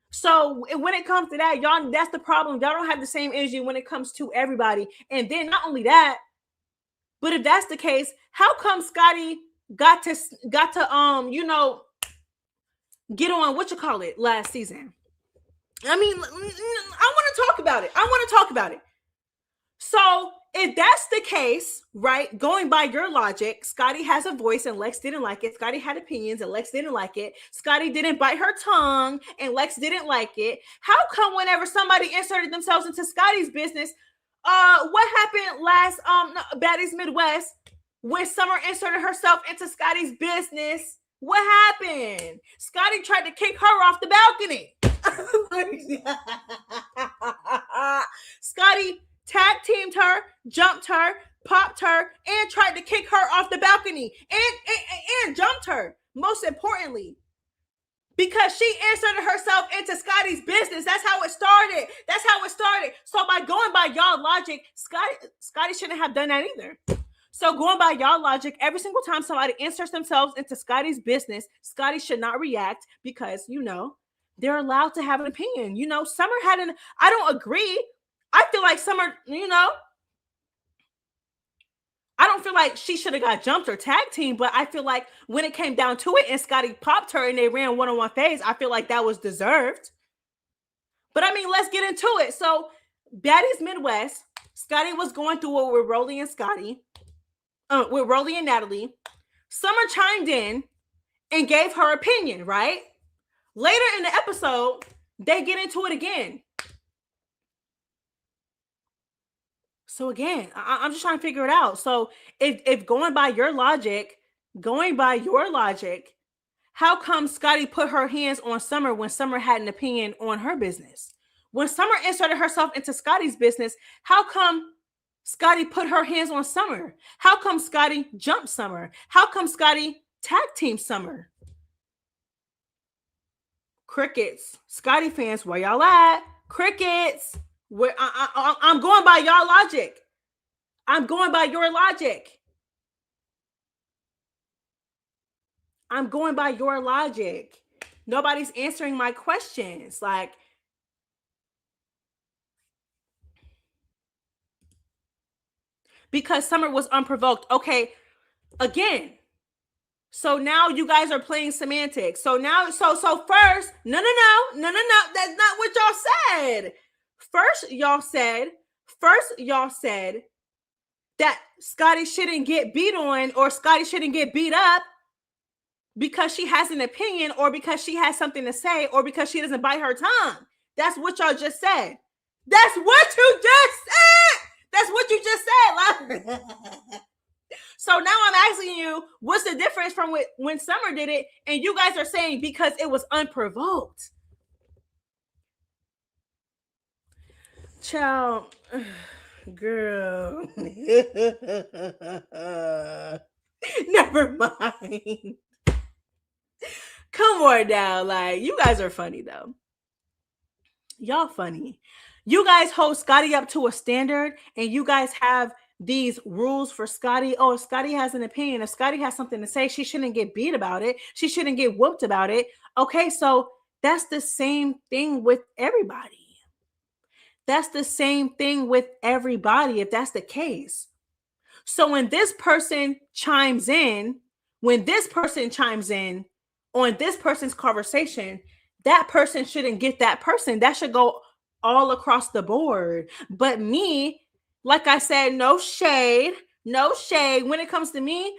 So when it comes to that, y'all, that's the problem. Y'all don't have the same energy when it comes to everybody. And then not only that, but if that's the case, how come Scotty got to get on last season? I mean, I want to talk about it. So if that's the case, right, going by your logic, Scotty has a voice and Lex didn't like it. Scotty had opinions and Lex didn't like it. Scotty didn't bite her tongue and Lex didn't like it. How come whenever somebody inserted themselves into Scotty's business, what happened last Baddies Midwest when Summer inserted herself into Scotty's business? What happened? Scotty tried to kick her off the balcony. Scotty tag teamed her, jumped her, popped her, and tried to kick her off the balcony and jumped her, most importantly, because she inserted herself into Scotty's business. That's how it started. So by going by y'all logic, Scotty shouldn't have done that either. So going by y'all logic, every single time somebody inserts themselves into Scotty's business, Scotty should not react because, they're allowed to have an opinion. Summer I don't agree. I feel like Summer, I don't feel like she should have got jumped or tag team, but I feel like when it came down to it and Scotty popped her and they ran one-on-one phase, I feel like that was deserved. But I mean, let's get into it. So Baddies Midwest, Scotty was going through it with Rolly and Natalie. Summer chimed in and gave her opinion, right? Later in the episode, they get into it again. So again, I'm just trying to figure it out. So if going by your logic, how come Scotty put her hands on Summer when Summer had an opinion on her business? When Summer inserted herself into Scotty's business, how come Scotty put her hands on Summer? How come Scotty jumped Summer? How come Scotty tag teamed Summer? Crickets. Scotty fans, where y'all at? Crickets. Where I'm going by y'all logic. I'm going by your logic. I'm going by your logic. Nobody's answering my questions. Like, because Summer was unprovoked. Okay, again. So now you guys are playing semantics. So first, no. That's not what y'all said. First, y'all said that Scotty shouldn't get beat on or Scotty shouldn't get beat up because she has an opinion or because she has something to say or because she doesn't bite her tongue. That's what y'all just said. That's what you just said. So now I'm asking you, what's the difference from when Summer did it? And you guys are saying because it was unprovoked. Child, girl. Never mind. Come on now. Like, you guys are funny though. Y'all funny. You guys hold Scotty up to a standard and you guys have these rules for Scotty. Oh, if Scotty has an opinion, if Scotty has something to say, she shouldn't get beat about it. She shouldn't get whooped about it. Okay, so that's the same thing with everybody. If that's the case. So when this person chimes in on this person's conversation, that person shouldn't get that person. That should go all across the board. But me, like I said, no shade. When it comes to me,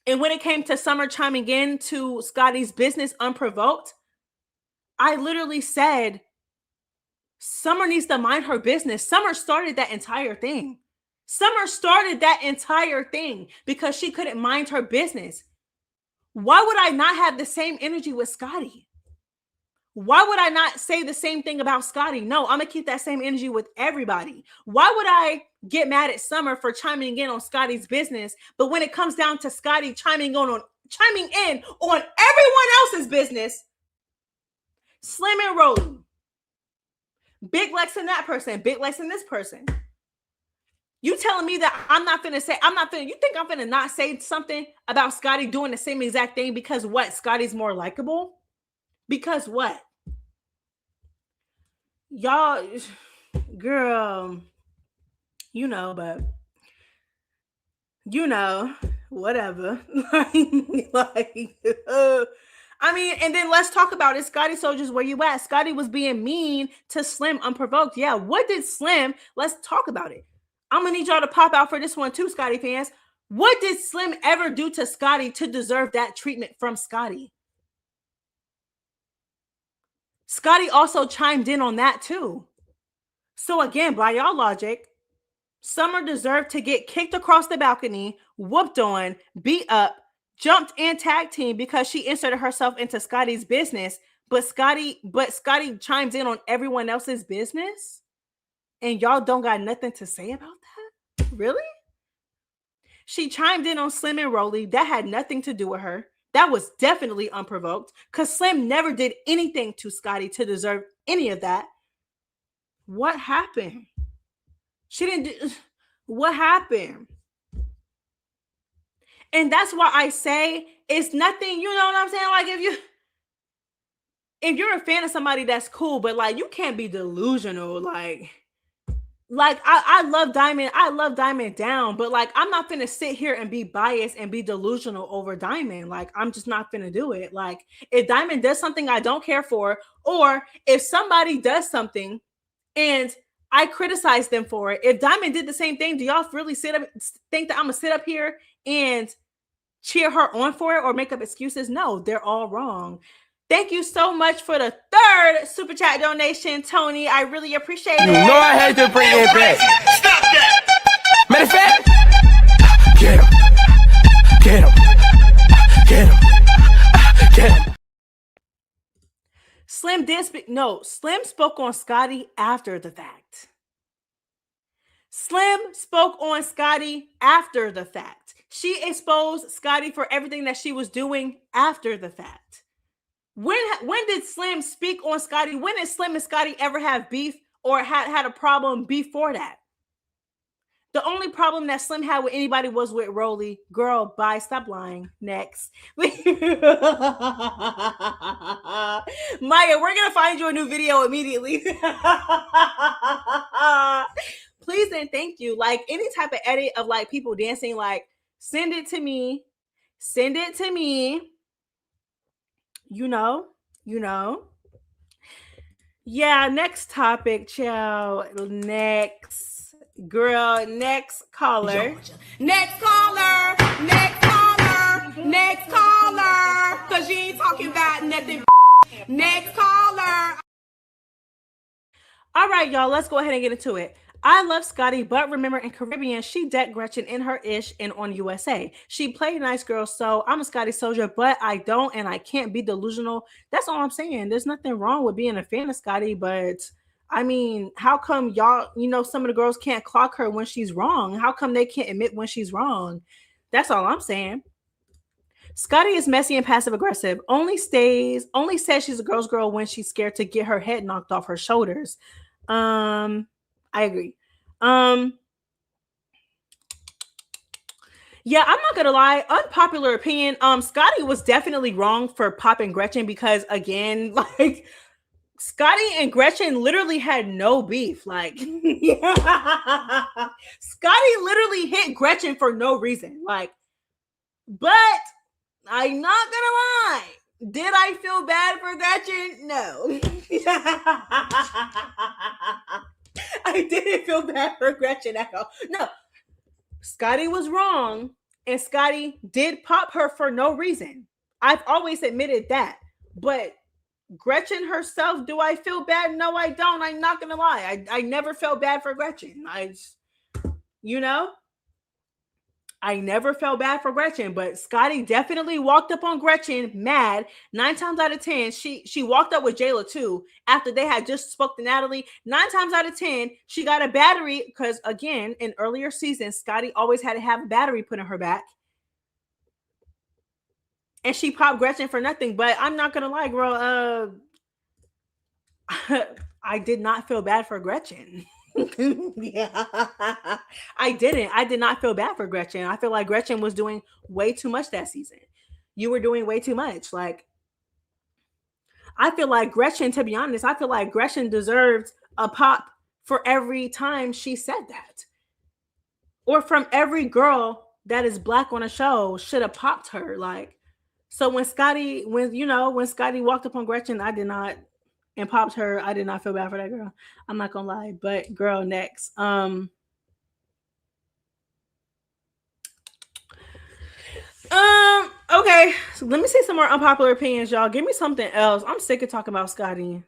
and when it came to Summer chiming in to Scotty's business unprovoked, I literally said, Summer needs to mind her business. Summer started that entire thing because she couldn't mind her business. Why would I not have the same energy with Scotty? Why would I not say the same thing about Scotty? No, I'm going to keep that same energy with everybody. Why would I get mad at Summer for chiming in on Scotty's business? But when it comes down to Scotty chiming in on everyone else's business, Slim and Rolling, Big Lex and that person, Big Lex and this person. You telling me that you think I'm finna not say something about Scotty doing the same exact thing because what? Scotty's more likable? Because what? Y'all, girl, whatever. I mean, and then let's talk about it. Scotty Soldiers, where you at? Scotty was being mean to Slim unprovoked. Yeah, what did Slim? Let's talk about it. I'm gonna need y'all to pop out for this one too, Scotty fans. What did Slim ever do to Scotty to deserve that treatment from Scotty? Scotty also chimed in on that too. So again, by y'all logic, Summer deserved to get kicked across the balcony, whooped on, beat up, jumped and tag team because she inserted herself into Scotty's business, but Scotty chimes in on everyone else's business, and y'all don't got nothing to say about that? Really? She chimed in on Slim and Rolly. That had nothing to do with her. That was definitely unprovoked because Slim never did anything to Scotty to deserve any of that. What happened? She didn't do. What happened? And that's why I say it's nothing, you know what I'm saying? Like if you're a fan of somebody, that's cool, but like you can't be delusional. Like I love Diamond down, but like I'm not gonna sit here and be biased and be delusional over Diamond. Like I'm just not gonna do it. Like if Diamond does something I don't care for, or if somebody does something and I criticize them for it, if Diamond did the same thing, do y'all really think that I'm gonna sit up here and cheer her on for it or make up excuses? No, they're all wrong. Thank you so much for the third super chat donation, Tony. I really appreciate it. You know I had to bring it back. Stop that. Matter of fact, get him. Get him. Get him. Get him. Slim spoke on Scotty after the fact. Slim spoke on Scotty after the fact. She exposed Scotty for everything that she was doing after the fact. When did Slim speak on Scotty? When did Slim and Scotty ever have beef or had a problem before that? The only problem that Slim had with anybody was with Rolly. Girl, bye. Stop lying. Next. Maya, we're going to find you a new video immediately. Please and thank you. Like any type of edit of like people dancing, like send it to me. Send it to me. You know. Yeah, next topic, child. Next caller. Next caller. Cause you ain't talking about nothing. Next caller. All right, y'all, let's go ahead and get into it. I love Scotty, but remember in Caribbean, she decked Gretchen in her ish and on USA. She played nice girl, so I'm a Scotty soldier, but I don't and I can't be delusional. That's all I'm saying. There's nothing wrong with being a fan of Scotty, but I mean, how come y'all, some of the girls can't clock her when she's wrong? How come they can't admit when she's wrong? That's all I'm saying. Scotty is messy and passive aggressive. Only says she's a girl's girl when she's scared to get her head knocked off her shoulders. I agree. Yeah, I'm not gonna lie. Unpopular opinion. Scotty was definitely wrong for popping Gretchen because again, like Scotty and Gretchen literally had no beef. Like Scotty literally hit Gretchen for no reason. Like, but I'm not gonna lie. Did I feel bad for Gretchen? No. I didn't feel bad for Gretchen at all. No. Scotty was wrong, and Scotty did pop her for no reason. I've always admitted that. But Gretchen herself, do I feel bad? No, I don't. I'm not going to lie. I never felt bad for Gretchen. I never felt bad for Gretchen, but Scotty definitely walked up on Gretchen mad. 9 times out of 10, she walked up with Jayla too after they had just spoke to Natalie. 9 times out of 10, she got a battery because again, in earlier seasons, Scotty always had to have a battery put in her back. And she popped Gretchen for nothing, but I'm not going to lie, girl. I did not feel bad for Gretchen. Yeah, I did not feel bad for Gretchen. I feel like Gretchen was doing way too much that season. You were doing way too much. Like, I feel like Gretchen, to be honest, I feel like Gretchen deserved a pop for every time she said that. Or from every girl that is black on a show should have popped her. Like, so when Scotty walked up on Gretchen, I did not, and popped her, I did not feel bad for that girl. I'm not gonna lie, but girl, next. Okay, so let me say some more unpopular opinions, y'all. Give me something else. I'm sick of talking about Scotty.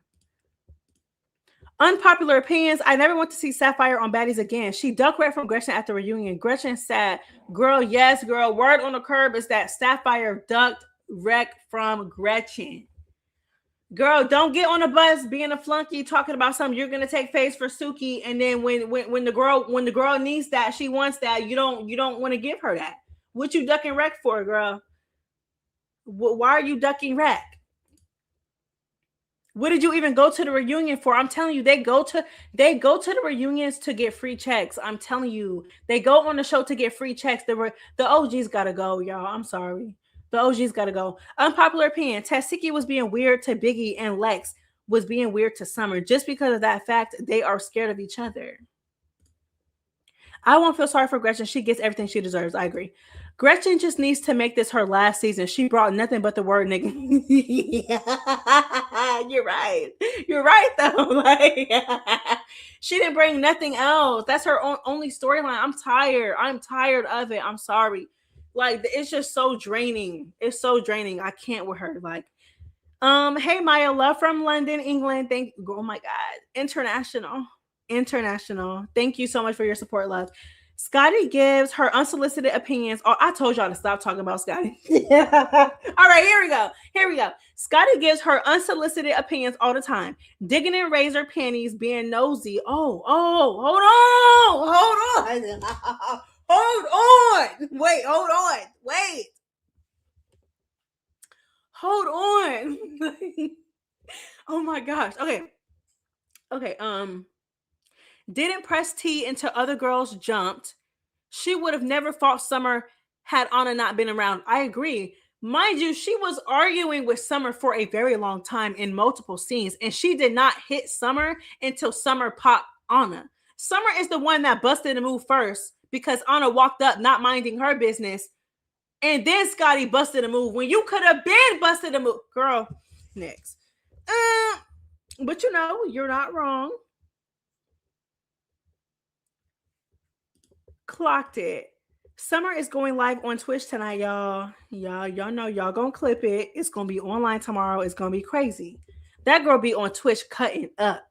Unpopular opinions. I never want to see Sapphire on Baddies again. She ducked red from Gretchen at the reunion. Gretchen said, girl, yes, girl. Word on the curb is that Sapphire ducked wreck from Gretchen. Girl, don't get on the bus being a flunky talking about something you're gonna take face for Suki, and then when the girl needs that, she wants that, you don't want to give her that. What you ducking wreck for, girl? Why are you ducking wreck? What did you even go to the reunion for? I'm telling you, they go to the reunions to get free checks. I'm telling you, they go on the show to get free checks. The OGs gotta go, y'all. I'm sorry. The OGs gotta go. Unpopular opinion. Tasiki was being weird to Biggie, and Lex was being weird to Summer. Just because of that fact, they are scared of each other. I won't feel sorry for Gretchen. She gets everything she deserves. I agree. Gretchen just needs to make this her last season. She brought nothing but the word nigga. You're right. You're right, though. Like, she didn't bring nothing else. That's her only storyline. I'm tired. I'm tired of it. I'm sorry. Like, it's just so draining. It's so draining. I can't with her. Like, hey Maya, love from London, England. Oh my God. International. Thank you so much for your support, love. Scotty gives her unsolicited opinions. Oh, I told y'all to stop talking about Scotty. All right, here we go. Scotty gives her unsolicited opinions all the time. Digging in razor panties, being nosy. Hold on. Wait, hold on. Oh my gosh. Okay. Didn't press T until other girls jumped. She would have never fought Summer had Anna not been around. I agree. Mind you, she was arguing with Summer for a very long time in multiple scenes, and she did not hit Summer until Summer popped Anna. Summer is the one that busted the move first because Anna walked up not minding her business, and then Scotty busted a move when you could have been busted a move. Girl, next. But you know, you're not wrong. Clocked it. Summer is going live on Twitch tonight, y'all. Y'all know y'all gonna clip it. It's gonna be online tomorrow. It's gonna be crazy. That girl be on Twitch cutting up.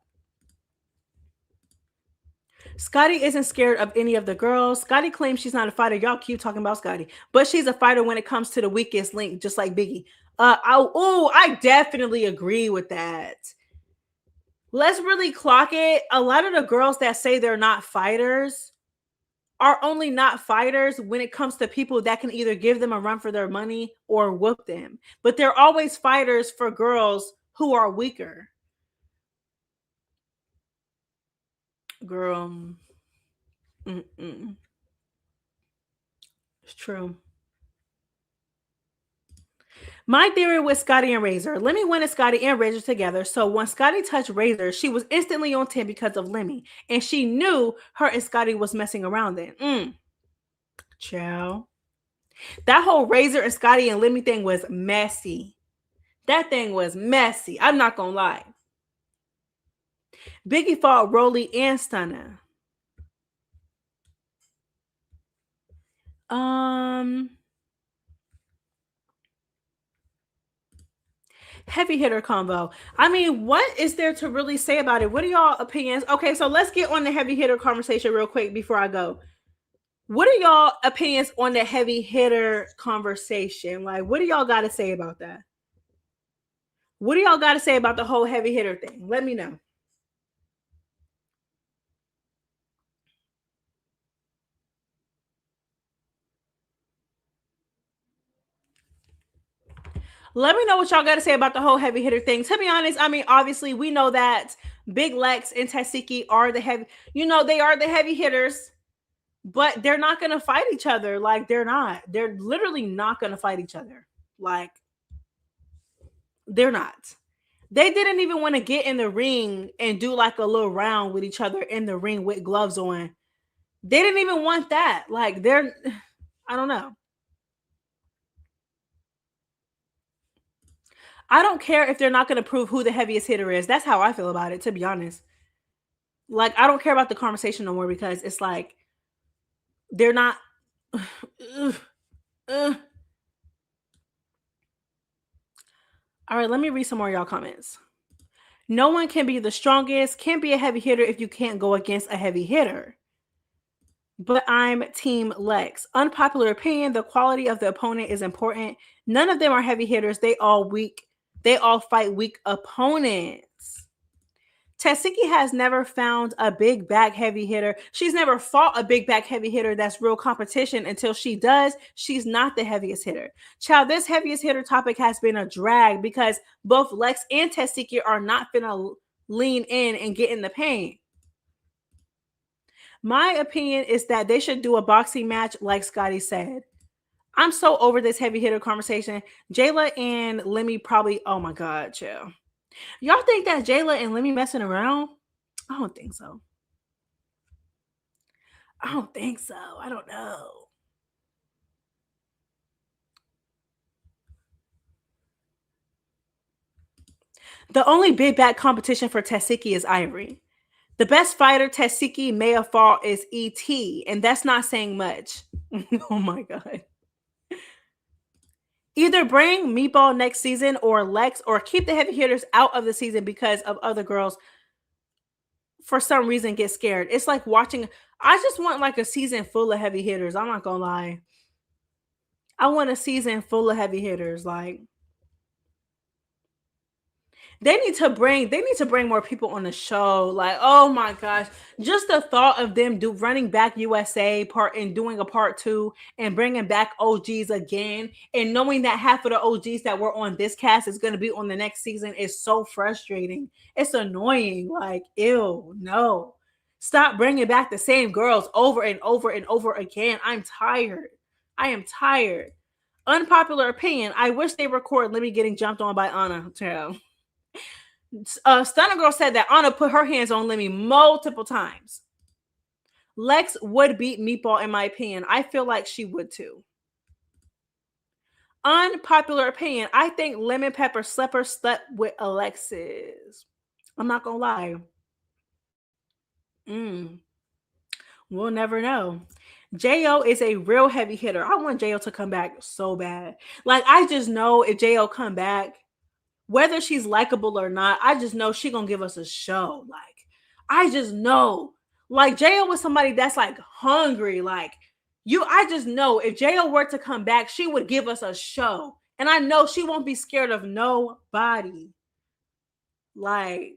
Scotty isn't scared of any of the girls. Scotty claims she's not a fighter. Y'all keep talking about Scotty, but she's a fighter when it comes to the weakest link, just like Biggie. I definitely agree with that. Let's really clock it. A lot of the girls that say they're not fighters are only not fighters when it comes to people that can either give them a run for their money or whoop them. But they're always fighters for girls who are weaker. Girl. It's true. My theory with Scotty and Razor. Lemmy wanted Scotty and Razor together. So when Scotty touched Razor, she was instantly on 10 because of Lemmy. And she knew her and Scotty was messing around then. Ciao. That whole Razor and Scotty and Lemmy thing was messy. That thing was messy. I'm not going to lie. Biggie fought Rolly and Stunner. Heavy hitter combo. I mean, what is there to really say about it? What are y'all opinions? Okay, so let's get on the heavy hitter conversation real quick before I go. What are y'all opinions on the heavy hitter conversation? Like, what do y'all got to say about that? What do y'all got to say about the whole heavy hitter thing? Let me know. Let me know what y'all got to say about the whole heavy hitter thing. To be honest, I mean, obviously, we know that Big Lex and Tasiki are the heavy, they are the heavy hitters, but they're not going to fight each other. Like, they're not. They're literally not going to fight each other. Like, they're not. They didn't even want to get in the ring and do like a little round with each other in the ring with gloves on. They didn't even want that. Like, I don't know. I don't care if they're not going to prove who the heaviest hitter is. That's how I feel about it, to be honest. Like, I don't care about the conversation no more because it's like, they're not. All right, let me read some more of y'all comments. No one can be the strongest, can't be a heavy hitter if you can't go against a heavy hitter. But I'm Team Lex. Unpopular opinion, the quality of the opponent is important. None of them are heavy hitters. They all fight weak opponents. Tasiki has never found a big back heavy hitter. She's never fought a big back heavy hitter that's real competition. Until she does, she's not the heaviest hitter. Child, this heaviest hitter topic has been a drag because both Lex and Tasiki are not finna lean in and get in the paint. My opinion is that they should do a boxing match like Scotty said. I'm so over this heavy hitter conversation. Jayla and Lemmy probably, oh my God, chill. Y'all think that Jayla and Lemmy messing around? I don't think so. I don't think so. I don't know. The only big back competition for Tasiki is Ivory. The best fighter Tasiki may have fought is E.T., and that's not saying much. Oh my God. Either bring Meatball next season or Lex, or keep the heavy hitters out of the season because of other girls for some reason get scared. It's like watching, I just want like a season full of heavy hitters. I'm not gonna lie. I want a season full of heavy hitters. Like, they need to bring more people on the show. Like, oh my gosh, just the thought of them running back USA part and doing a part 2 and bringing back OGs again, and knowing that half of the OGs that were on this cast is going to be on the next season is so frustrating. It's annoying. Like, ew, no. Stop bringing back the same girls over and over and over again. I'm tired. I am tired. Unpopular opinion. I wish they record Libby getting jumped on by Anna. Stunner Girl said that Anna put her hands on Lemmy multiple times. Lex would beat Meatball in my opinion. I feel like she would too. Unpopular opinion. I think Lemon Pepper slept with Alexis. I'm not gonna lie. We'll never know. Jo is a real heavy hitter. I want Jo to come back so bad. Like, I just know if Jo come back, whether she's likable or not, I just know she gonna give us a show. Like, I just know. Like, Jo was somebody that's like hungry. Like, I just know if Jo were to come back, she would give us a show. And I know she won't be scared of nobody. Like,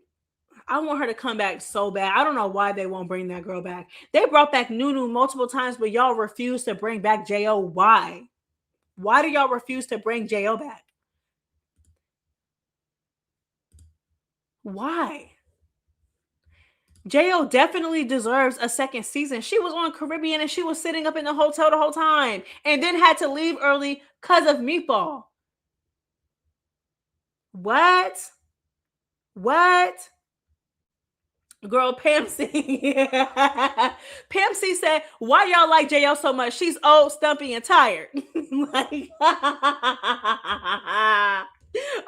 I want her to come back so bad. I don't know why they won't bring that girl back. They brought back Nunu multiple times, but y'all refuse to bring back Jo. Why? Why do y'all refuse to bring Jo back? Why? Jo definitely deserves a second season. She was on Caribbean and she was sitting up in the hotel the whole time and then had to leave early because of Meatball. What? Girl, Pam C. Pam C said, why y'all like Jo so much? She's old, stumpy, and tired. Like,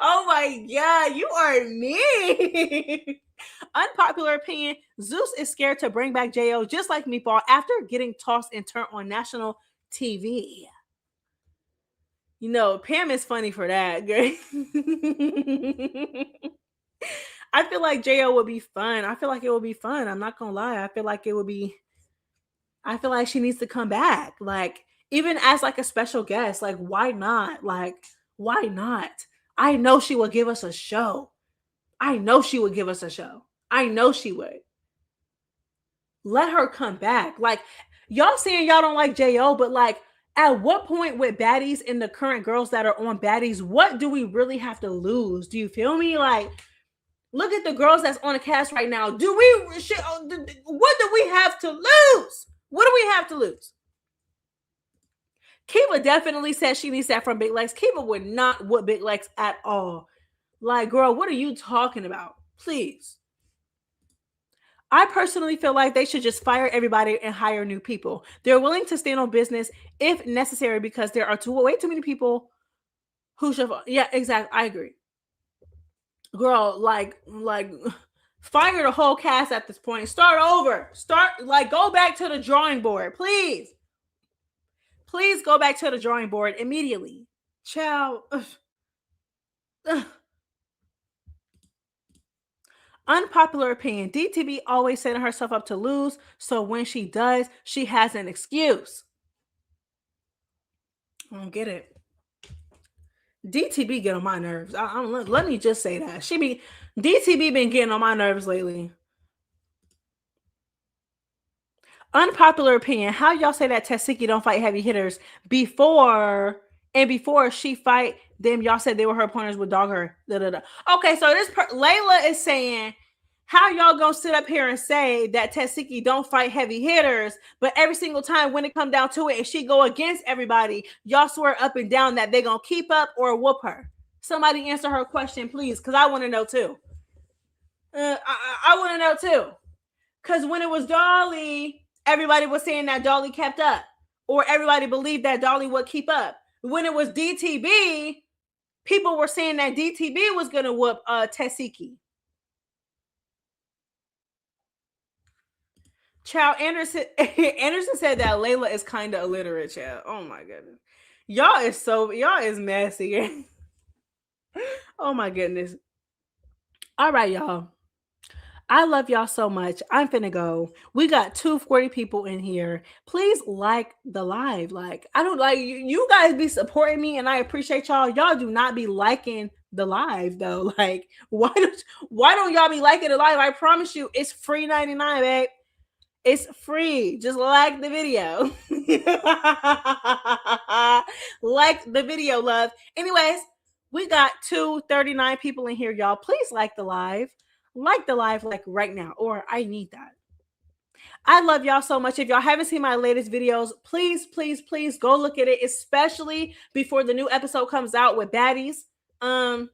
oh my God, you are mean. Unpopular opinion. Zeus is scared to bring back Jo just like Meatball after getting tossed and turned on national TV. You know, Pam is funny for that, girl. I feel like Jo would be fun. I feel like it would be fun. I'm not gonna lie. I feel like she needs to come back. Like, even as like a special guest. Like, why not? Like, why not? I know she would give us a show. I know she would. Let her come back. Like, y'all saying y'all don't like Jo, but like, at what point with Baddies and the current girls that are on Baddies, what do we really have to lose? Do you feel me? Like, look at the girls that's on the cast right now. What do we have to lose? What do we have to lose? Kiva definitely said she needs that from Big Lex. Kiva would not whoop Big Lex at all. Like, girl, what are you talking about? Please. I personally feel like they should just fire everybody and hire new people. They're willing to stand on business if necessary because there are way too many people who should. Yeah, exactly. I agree. Girl, like fire the whole cast at this point. Start over. Go back to the drawing board, please. Please go back to the drawing board immediately. Ciao. Unpopular opinion. DTB always setting herself up to lose, so when she does, she has an excuse. I don't get it. DTB get on my nerves. Let me just say that. DTB been getting on my nerves lately. Unpopular opinion. How y'all say that Tasiki don't fight heavy hitters before she fight them? Y'all said they were her opponents would dog her. Da, da, da. Okay, so Layla is saying, how y'all gonna sit up here and say that Tasiki don't fight heavy hitters, but every single time when it come down to it, and she go against everybody, y'all swear up and down that they gonna keep up or whoop her? Somebody answer her question, please, because I want to know too. I want to know too, because when it was Dolly, everybody was saying that Dolly kept up, or everybody believed that Dolly would keep up. When it was DTB, people were saying that DTB was gonna whoop Tasiki. Child, Anderson said that Layla is kind of illiterate, child. Oh my goodness. Y'all is messy. Oh my goodness. All right, y'all. I love y'all so much. I'm finna go. We got 240 people in here. Please like the live. Like, I don't like you guys be supporting me, and I appreciate y'all. Y'all do not be liking the live though. Like, why don't y'all be liking the live? I promise you, it's free 99, babe. It's free. Just like the video. Like the video, love. Anyways, we got 239 people in here, y'all. Please like the live. Like the live like right now, or I need that. I love y'all so much. If y'all haven't seen my latest videos, please go look at it, especially before the new episode comes out with Baddies. I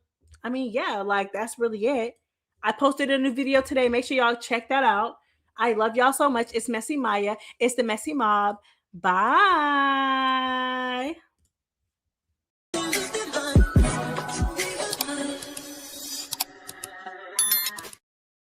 mean, yeah, like that's really it. I posted a new video today. Make sure y'all check that out. I love y'all so much. It's Messy Maya. It's the Messy Mob. Bye.